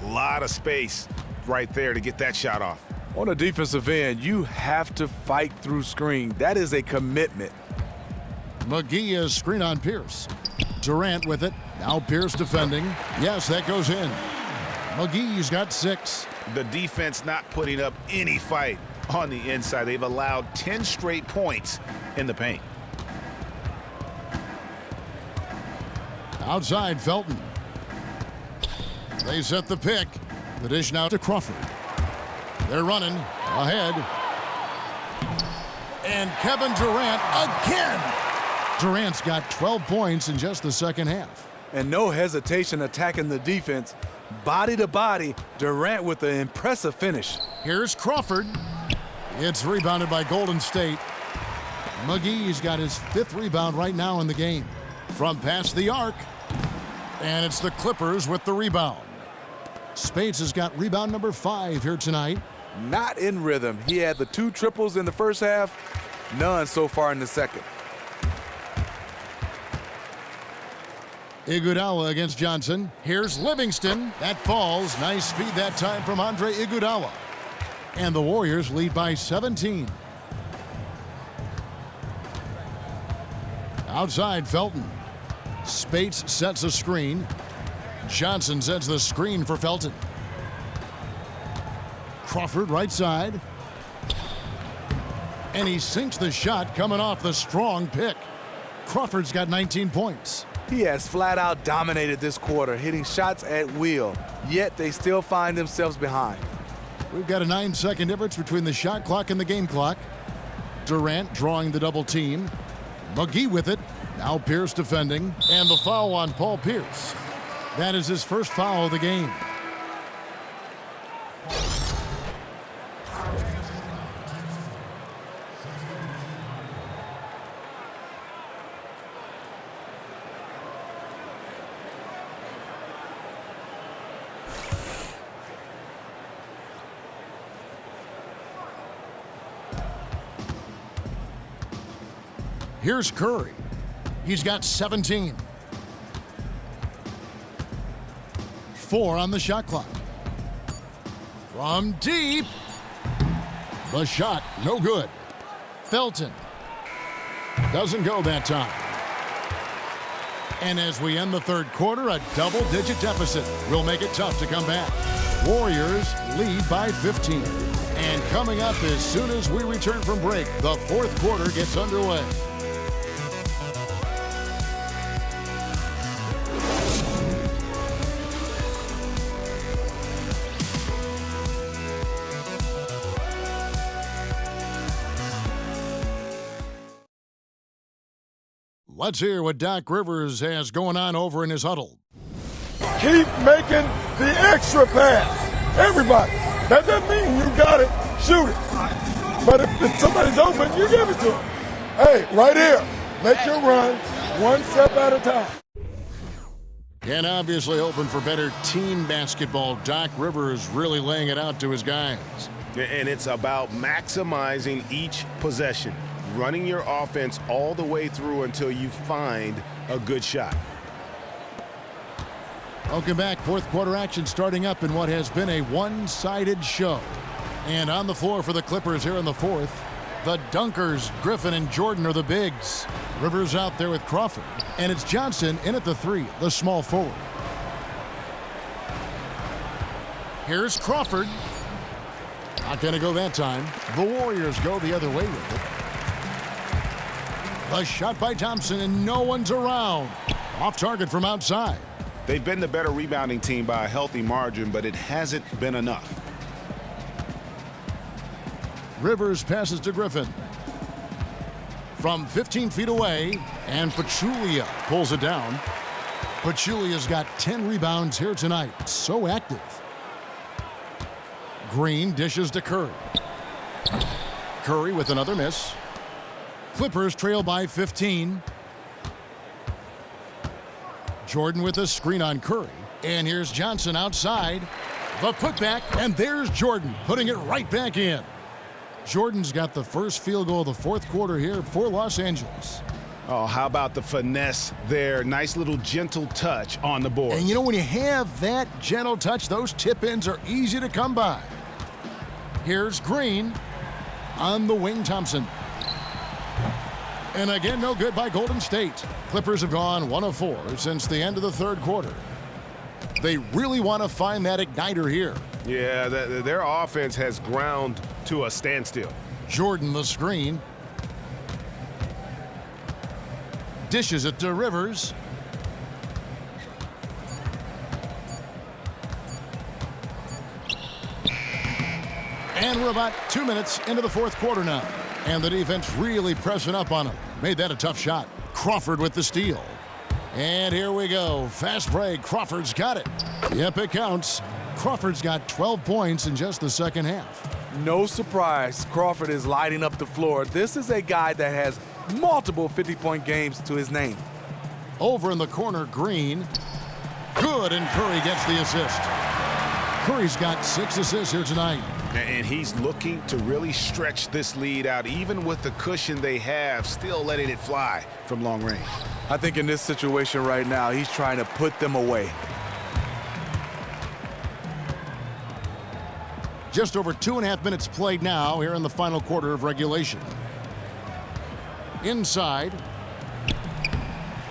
A lot of space right there to get that shot off. On the defensive end, you have to fight through screen. That is a commitment. McGee is screen on Pierce. Durant with it. Now Pierce defending. Yes, that goes in. McGee's got 6. The defense not putting up any fight on the inside. They've allowed 10 straight points in the paint. Outside, Felton. They set the pick. The dish now to Crawford. They're running ahead. And Kevin Durant again. Durant's got 12 points in just the second half. And no hesitation attacking the defense. Body to body, Durant with an impressive finish. Here's Crawford. It's rebounded by Golden State. McGee's got his 5th rebound right now in the game. From past the arc. And it's the Clippers with the rebound. Speights has got rebound number 5 here tonight. Not in rhythm. He had the 2 triples in the first half, none so far in the second. Iguodala against Johnson. Here's Livingston. That falls. Nice feed that time from Andre Iguodala. And the Warriors lead by 17. Outside, Felton. Speights sets a screen. Johnson sets the screen for Felton. Crawford right side. And he sinks the shot coming off the strong pick. Crawford's got 19 points. He has flat out dominated this quarter, hitting shots at will, yet they still find themselves behind. We've got a 9-second difference between the shot clock and the game clock. Durant drawing the double team. McGee with it. Now Pierce defending. And the foul on Paul Pierce. That is his first foul of the game. Here's Curry. He's got 17. 4 on the shot clock. From deep. The shot, no good. Felton. Doesn't go that time. And as we end the third quarter, a double-digit deficit will make it tough to come back. Warriors lead by 15. And coming up as soon as we return from break, the fourth quarter gets underway. Let's hear what Doc Rivers has going on over in his huddle. Keep making the extra pass. Everybody. That doesn't mean you got it. Shoot it. But if somebody's open, you give it to them. Hey, right here. Make your run one step at a time. And obviously hoping for better team basketball. Doc Rivers really laying it out to his guys. And it's about maximizing each possession. Running your offense all the way through until you find a good shot. Welcome back. Fourth quarter action starting up in what has been a one-sided show. And on the floor for the Clippers here in the fourth, the dunkers, Griffin and Jordan, are the bigs. Rivers out there with Crawford. And it's Johnson in at the 3, the small forward. Here's Crawford. Not going to go that time. The Warriors go the other way with it. The shot by Thompson, and no one's around. Off target from outside. They've been the better rebounding team by a healthy margin, but it hasn't been enough. Rivers passes to Griffin. From 15 feet away, and Pachulia pulls it down. Pachulia's got 10 rebounds here tonight. So active. Green dishes to Curry. Curry with another miss. Clippers trail by 15. Jordan with a screen on Curry. And here's Johnson outside. The putback, and there's Jordan putting it right back in. Jordan's got the first field goal of the fourth quarter here for Los Angeles. Oh, how about the finesse there? Nice little gentle touch on the board. And you know, when you have that gentle touch, those tip-ins are easy to come by. Here's Green on the wing, Thompson. And again, no good by Golden State. Clippers have gone 1 of 4 since the end of the third quarter. They really want to find that igniter here. Yeah, their offense has ground to a standstill. Jordan the screen. Dishes it to Rivers. And we're about 2 minutes into the fourth quarter now. And the defense really pressing up on him. Made that a tough shot. Crawford with the steal. And here we go. Fast break. Crawford's got it. Yep, it counts. Crawford's got 12 points in just the second half. No surprise, Crawford is lighting up the floor. This is a guy that has multiple 50-point games to his name. Over in the corner, Green. Good, and Curry gets the assist. Curry's got 6 assists here tonight. And he's looking to really stretch this lead out, even with the cushion they have, still letting it fly from long range. I think in this situation right now, he's trying to put them away. Just over 2.5 minutes played now here in the final quarter of regulation. Inside.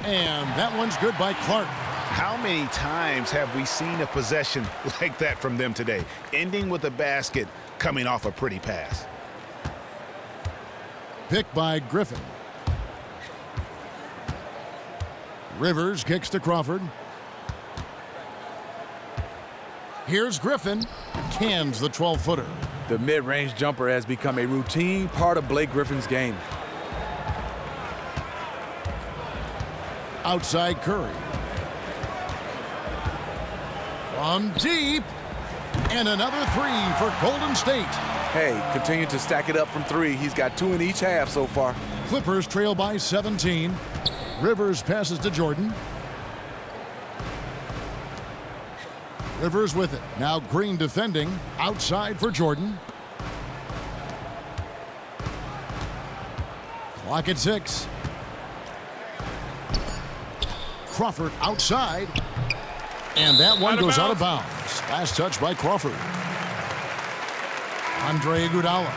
And that one's good by Clark. How many times have we seen a possession like that from them today, ending with a basket coming off a pretty pass? Picked by Griffin. Rivers kicks to Crawford. Here's Griffin. Cans the 12-footer. The mid-range jumper has become a routine part of Blake Griffin's game. Outside Curry. From deep. And another 3 for Golden State. Hey, continue to stack it up from 3. He's got 2 in each half so far. Clippers trail by 17. Rivers passes to Jordan. Rivers with it. Now Green defending. Outside for Jordan. Clock at 6. Crawford outside. And that one goes out of bounds. Last touch by Crawford. Andre Iguodala.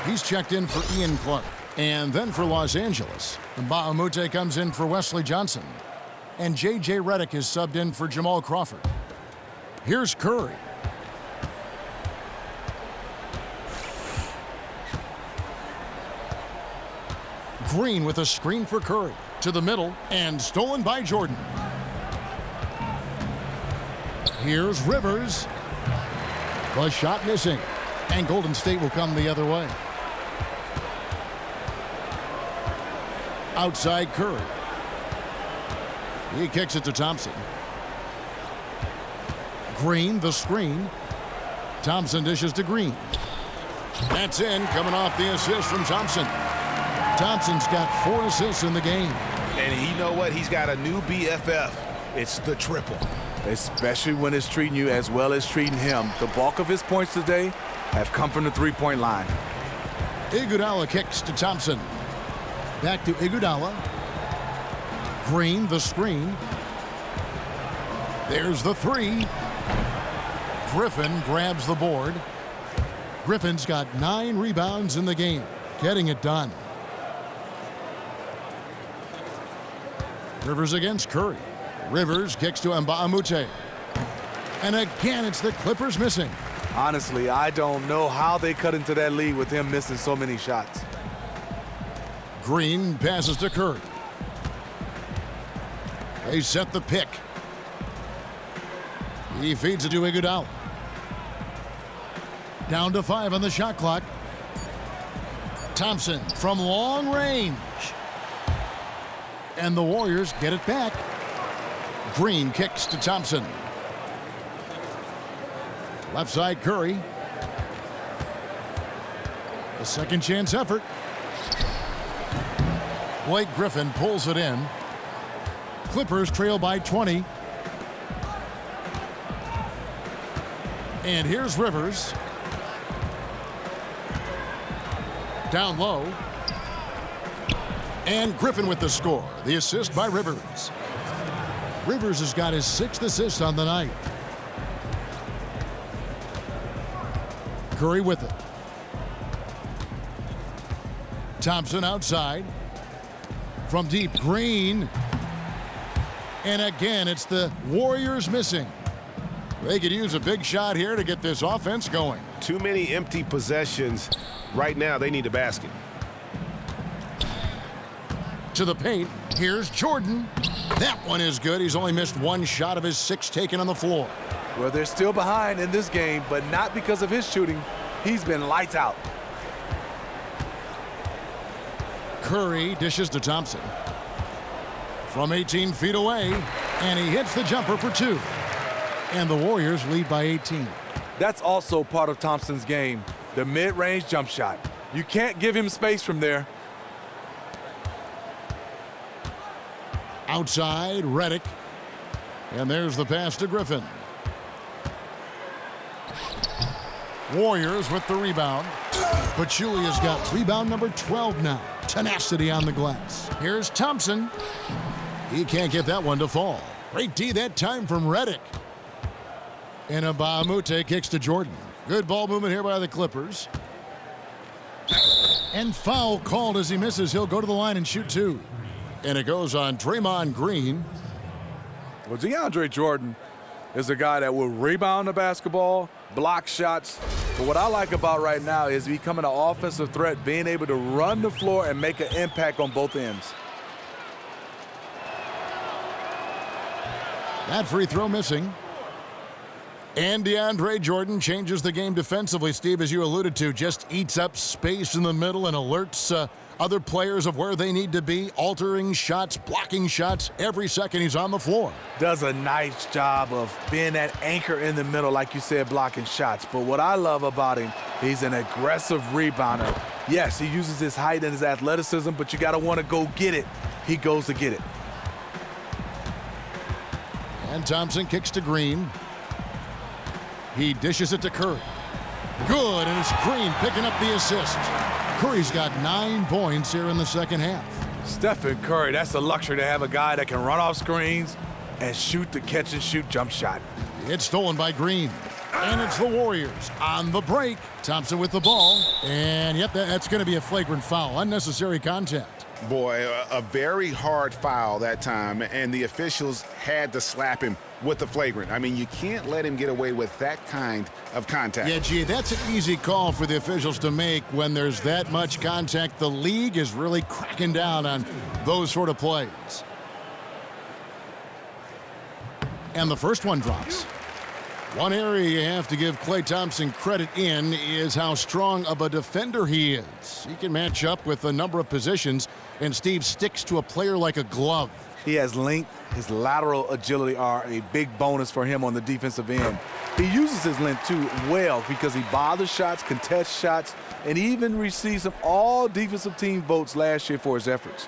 He's checked in for Ian Clark. And then for Los Angeles, Mbah-a-Moute comes in for Wesley Johnson. And J.J. Redick is subbed in for Jamal Crawford. Here's Curry. Green with a screen for Curry. To the middle, and stolen by Jordan. Here's Rivers. The shot missing. And Golden State will come the other way. Outside Curry. He kicks it to Thompson. Green, the screen. Thompson dishes to Green. That's in, coming off the assist from Thompson. Thompson's got 4 assists in the game. And you know what? He's got a new BFF. It's the triple. Especially when it's treating you as well as treating him. The bulk of his points today have come from the three-point line. Iguodala kicks to Thompson. Back to Iguodala. Green, the screen. There's the 3. Griffin grabs the board. Griffin's got 9 rebounds in the game, getting it done. Rivers against Curry. Rivers kicks to Mbah-a-Moute. And again, it's the Clippers missing. Honestly, I don't know how they cut into that lead with him missing so many shots. Green passes to Curry. They set the pick. He feeds it to Iguodala. Down to 5 on the shot clock. Thompson from long range. And the Warriors get it back. Green kicks to Thompson. Left side Curry. A second chance effort. Blake Griffin pulls it in. Clippers trail by 20. And here's Rivers. Down low. And Griffin with the score. The assist by Rivers. Rivers has got his 6th assist on the night. Curry with it. Thompson outside. From deep, Green. And again, it's the Warriors missing. They could use a big shot here to get this offense going. Too many empty possessions. Right now, they need a basket. To the paint. Here's Jordan. That one is good. He's only missed 1 shot of his 6 taken on the floor. Well, they're still behind in this game, but not because of his shooting. He's been lights out. Curry dishes to Thompson. From 18 feet away, and he hits the jumper for 2. And the Warriors lead by 18. That's also part of Thompson's game, the mid-range jump shot. You can't give him space from there. Outside, Redick. And there's the pass to Griffin. Warriors with the rebound. Pachulia's got rebound number 12 now. Tenacity on the glass. Here's Thompson. He can't get that one to fall. Great D that time from Redick. And Mbamute kicks to Jordan. Good ball movement here by the Clippers. And foul called as he misses. He'll go to the line and shoot 2. And it goes on Draymond Green. Well, DeAndre Jordan is a guy that will rebound the basketball, block shots. But what I like about right now is becoming an offensive threat, being able to run the floor and make an impact on both ends. That free throw missing. And DeAndre Jordan changes the game defensively, Steve, as you alluded to. Just eats up space in the middle and alerts other players of where they need to be, altering shots, blocking shots. Every second he's on the floor. Does a nice job of being that anchor in the middle, like you said, blocking shots. But what I love about him, he's an aggressive rebounder. Yes, he uses his height and his athleticism, but you got to want to go get it. He goes to get it. And Thompson kicks to Green. He dishes it to Curry. Good, and it's Green picking up the assist. Curry's got 9 points here in the second half. Stephen Curry, that's a luxury to have a guy that can run off screens and shoot the catch-and-shoot jump shot. It's stolen by Green. And it's the Warriors on the break. Thompson with the ball. And, yep, that's going to be a flagrant foul. Unnecessary contact. Boy, a very hard foul that time, and the officials had to slap him with the flagrant. I mean, you can't let him get away with that kind of contact. Yeah, gee, that's an easy call for the officials to make when there's that much contact. The league is really cracking down on those sort of plays. And the first one drops. One area you have to give Klay Thompson credit in is how strong of a defender he is. He can match up with a number of positions, and Steve sticks to a player like a glove. He has length. His lateral agility are a big bonus for him on the defensive end. He uses his length, too, well because he bothers shots, contests shots, and even received some all-defensive team votes last year for his efforts.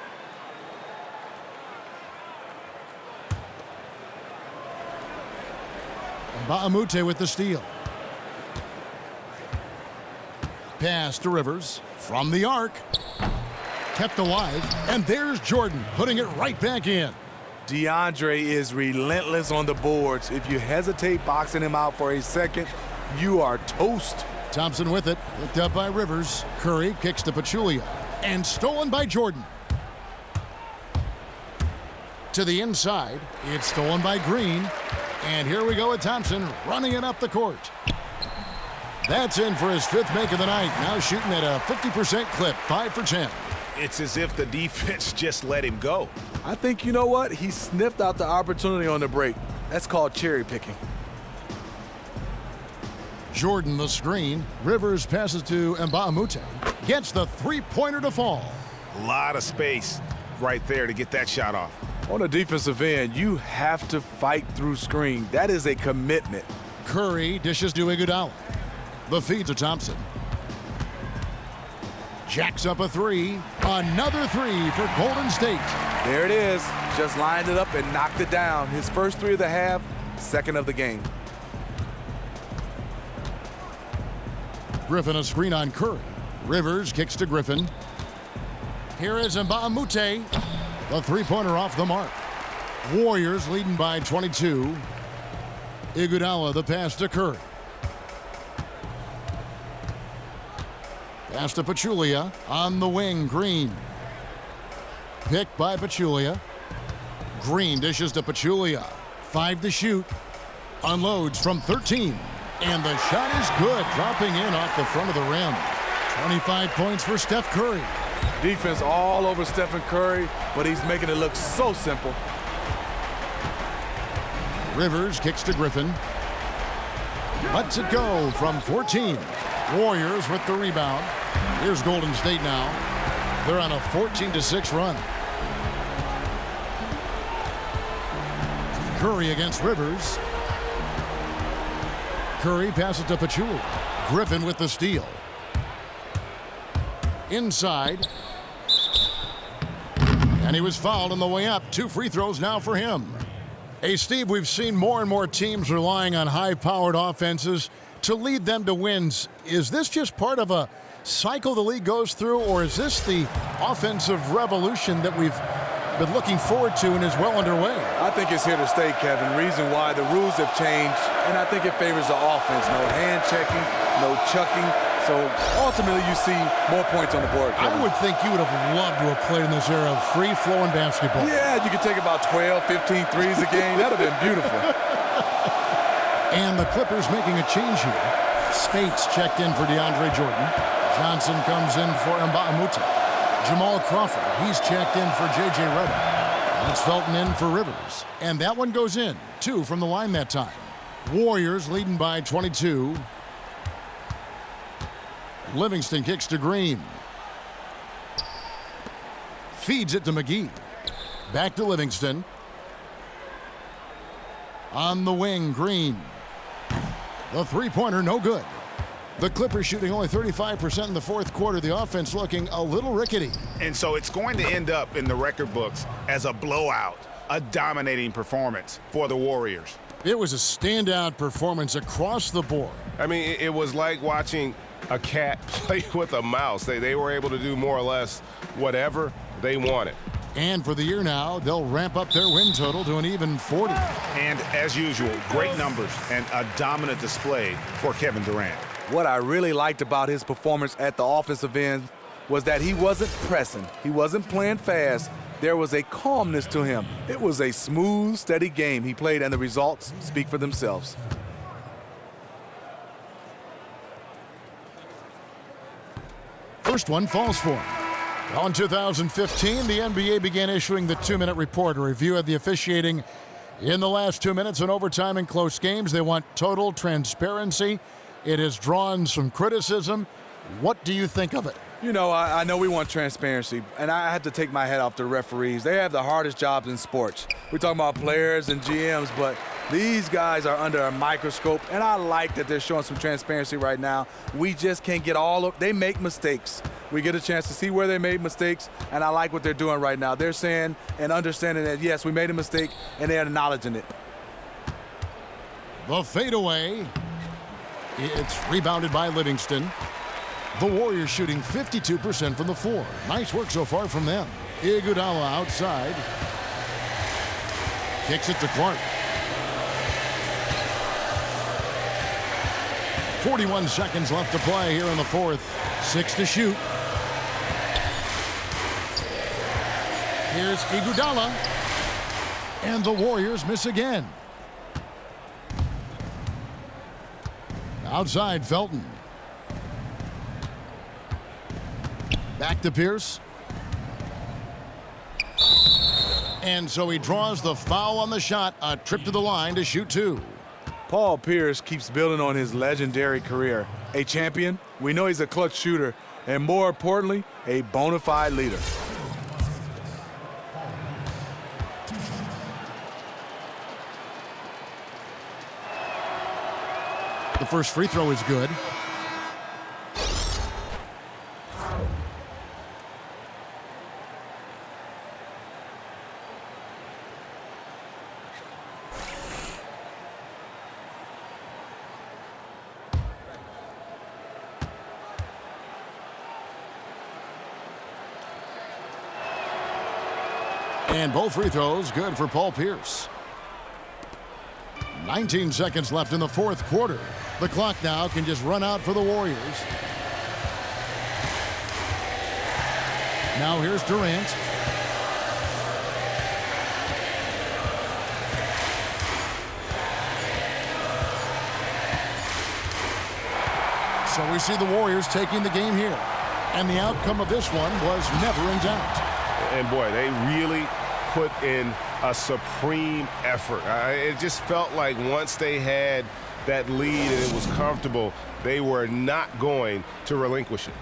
Mbamute with the steal. Pass to Rivers from the arc. Kept alive, and there's Jordan putting it right back in. DeAndre is relentless on the boards. If you hesitate boxing him out for a second, you are toast. Thompson with it, picked up by Rivers. Curry kicks to Pachulia, and stolen by Jordan. To the inside, it's stolen by Green, And here we go with Thompson running it up the court. That's in for his 5th make of the night. Now shooting at a 50% clip, 5 for 10. It's as if the defense just let him go. I think, you know what? He sniffed out the opportunity on the break. That's called cherry picking. Jordan the screen. Rivers passes to Mbamute. Gets the three-pointer to fall. A lot of space right there to get that shot off. On the defensive end, you have to fight through screen. That is a commitment. Curry dishes to Iguodala. The feed to Thompson. Jacks up a 3. Another 3 for Golden State. There it is. Just lined it up and knocked it down. His first 3 of the half, 2nd of the game. Griffin a screen on Curry. Rivers kicks to Griffin. Here is Mbamute. The three-pointer off the mark. Warriors leading by 22. Iguodala the pass to Curry. Pass to Pachulia. On the wing, Green. Picked by Pachulia. Green dishes to Pachulia. 5 to shoot. Unloads from 13. And the shot is good, dropping in off the front of the rim. 25 points for Steph Curry. Defense all over Stephen Curry, but he's making it look so simple. Rivers kicks to Griffin. Lets it go from 14. Warriors with the rebound. Here's Golden State now. They're on a 14-6 run. Curry against Rivers. Curry passes to Pachulia. Griffin with the steal. Inside. And he was fouled on the way up. 2 free throws now for him. Hey, Steve, we've seen more and more teams relying on high-powered offenses to lead them to wins. Is this just part of a cycle the league goes through, or is this the offensive revolution that we've been looking forward to and is well underway? I think it's here to stay, Kevin. Reason why the rules have changed, and I think it favors the offense. No hand checking, no chucking. So ultimately you see more points on the board, Kevin. I would think you would have loved to have played in this era of free-flowing basketball. Yeah, you could take about 12, 15 threes a game. That would have been beautiful. And the Clippers making a change here. Spates checked in for DeAndre Jordan. Johnson comes in for Mbamute. Jamal Crawford, he's checked in for J.J. Redick. And it's Felton in for Rivers. And that one goes in. 2 from the line that time. Warriors leading by 22. Livingston kicks to Green. Feeds it to McGee. Back to Livingston. On the wing, Green. The three-pointer, no good. The Clippers shooting only 35% in the 4th quarter. The offense looking a little rickety. And so it's going to end up in the record books as a blowout, a dominating performance for the Warriors. It was a standout performance across the board. I mean, it was like watching a cat play with a mouse. They were able to do more or less whatever they wanted. And for the year now, they'll ramp up their win total to an even 40. And as usual, great numbers and a dominant display for Kevin Durant. What I really liked about his performance at the offensive end was that he wasn't pressing. He wasn't playing fast. There was a calmness to him. It was a smooth, steady game he played, and the results speak for themselves. First one falls for him. Well, in 2015, the NBA began issuing the 2-minute report, a review of the officiating in the last 2 minutes in overtime and close games. They want total transparency. It has drawn some criticism. What do you think of it? You know, I know we want transparency, and I had to take my hat off to the referees. They have the hardest jobs in sports. We're talking about players and GMs, but these guys are under a microscope, and I like that they're showing some transparency right now. We just can't get all of – they make mistakes. We get a chance to see where they made mistakes, and I like what they're doing right now. They're saying and understanding that, yes, we made a mistake, and they're acknowledging it. The fadeaway. It's rebounded by Livingston. The Warriors shooting 52% from the floor. Nice work so far from them. Iguodala outside. Kicks it to Clark. 41 seconds left to play here in the 4th. 6 to shoot. Here's Iguodala. And the Warriors miss again. Outside Felton. Back to Pierce. And so he draws the foul on the shot. A trip to the line to shoot 2. Paul Pierce keeps building on his legendary career. A champion, we know he's a clutch shooter, and more importantly, a bona fide leader. The first free throw is good. And both free throws good for Paul Pierce. 19 seconds left in the fourth quarter. The clock now can just run out for the Warriors. Now here's Durant. So we see the Warriors taking the game here. And the outcome of this one was never in doubt. And boy, they really put in a supreme effort. It just felt like once they had that lead and it was comfortable, they were not going to relinquish it.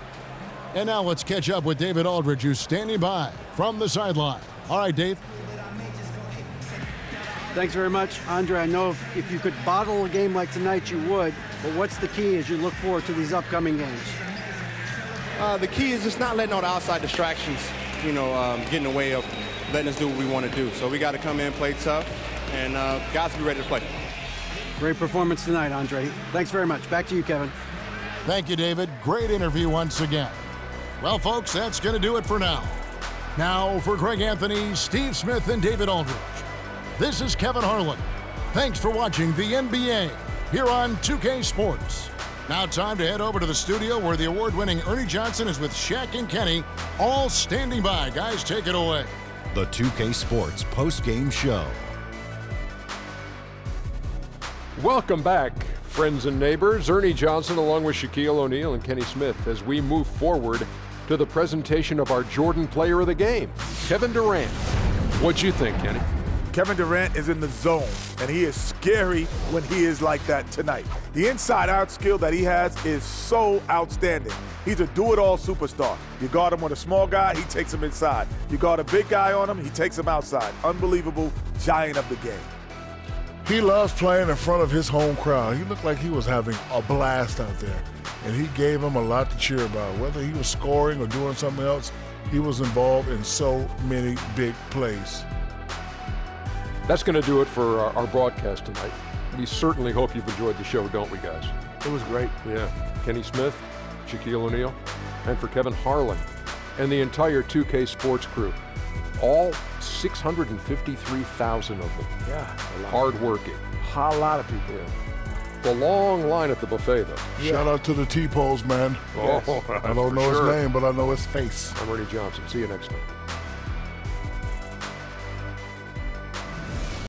And now let's catch up with David Aldridge, who's standing by from the sideline. All right, Dave. Thanks very much, Andre. I know if you could bottle a game like tonight, you would. But what's the key as you look forward to these upcoming games? The key is just not letting all the outside distractions, get in the way of letting us do what we want to do. So we got to come in, play tough, and guys be ready to play. Great performance tonight, Andre. Thanks very much. Back to you, Kevin. Thank you, David. Great interview once again. Well, folks, that's going to do it for now. Now, for Greg Anthony, Steve Smith, and David Aldridge, this is Kevin Harlan. Thanks for watching the NBA here on 2K Sports. Now time to head over to the studio where the award-winning Ernie Johnson is with Shaq and Kenny, all standing by. Guys, take it away. The 2K Sports Postgame Show. Welcome back, friends and neighbors. Ernie Johnson along with Shaquille O'Neal and Kenny Smith as we move forward to the presentation of our Jordan Player of the Game, Kevin Durant. What'd you think, Kenny? Kevin Durant is in the zone, and he is scary when he is like that tonight. The inside-out skill that he has is so outstanding. He's a do-it-all superstar. You guard him with a small guy, he takes him inside. You guard a big guy on him, he takes him outside. Unbelievable giant of the game. He loves playing in front of his home crowd. He looked like he was having a blast out there, and he gave him a lot to cheer about. Whether he was scoring or doing something else, he was involved in so many big plays. That's going to do it for our broadcast tonight. We certainly hope you've enjoyed the show, don't we, guys? It was great. Yeah. Kenny Smith, Shaquille O'Neal, and for Kevin Harlan and the entire 2K Sports crew. All 653,000 of them. Yeah. Hard-working. A lot of people. Yeah. The long line at the buffet, though. Yeah. Shout out to the T-Pose, man. Yes. I don't know his name, but I know his face. I'm Ernie Johnson. See you next time.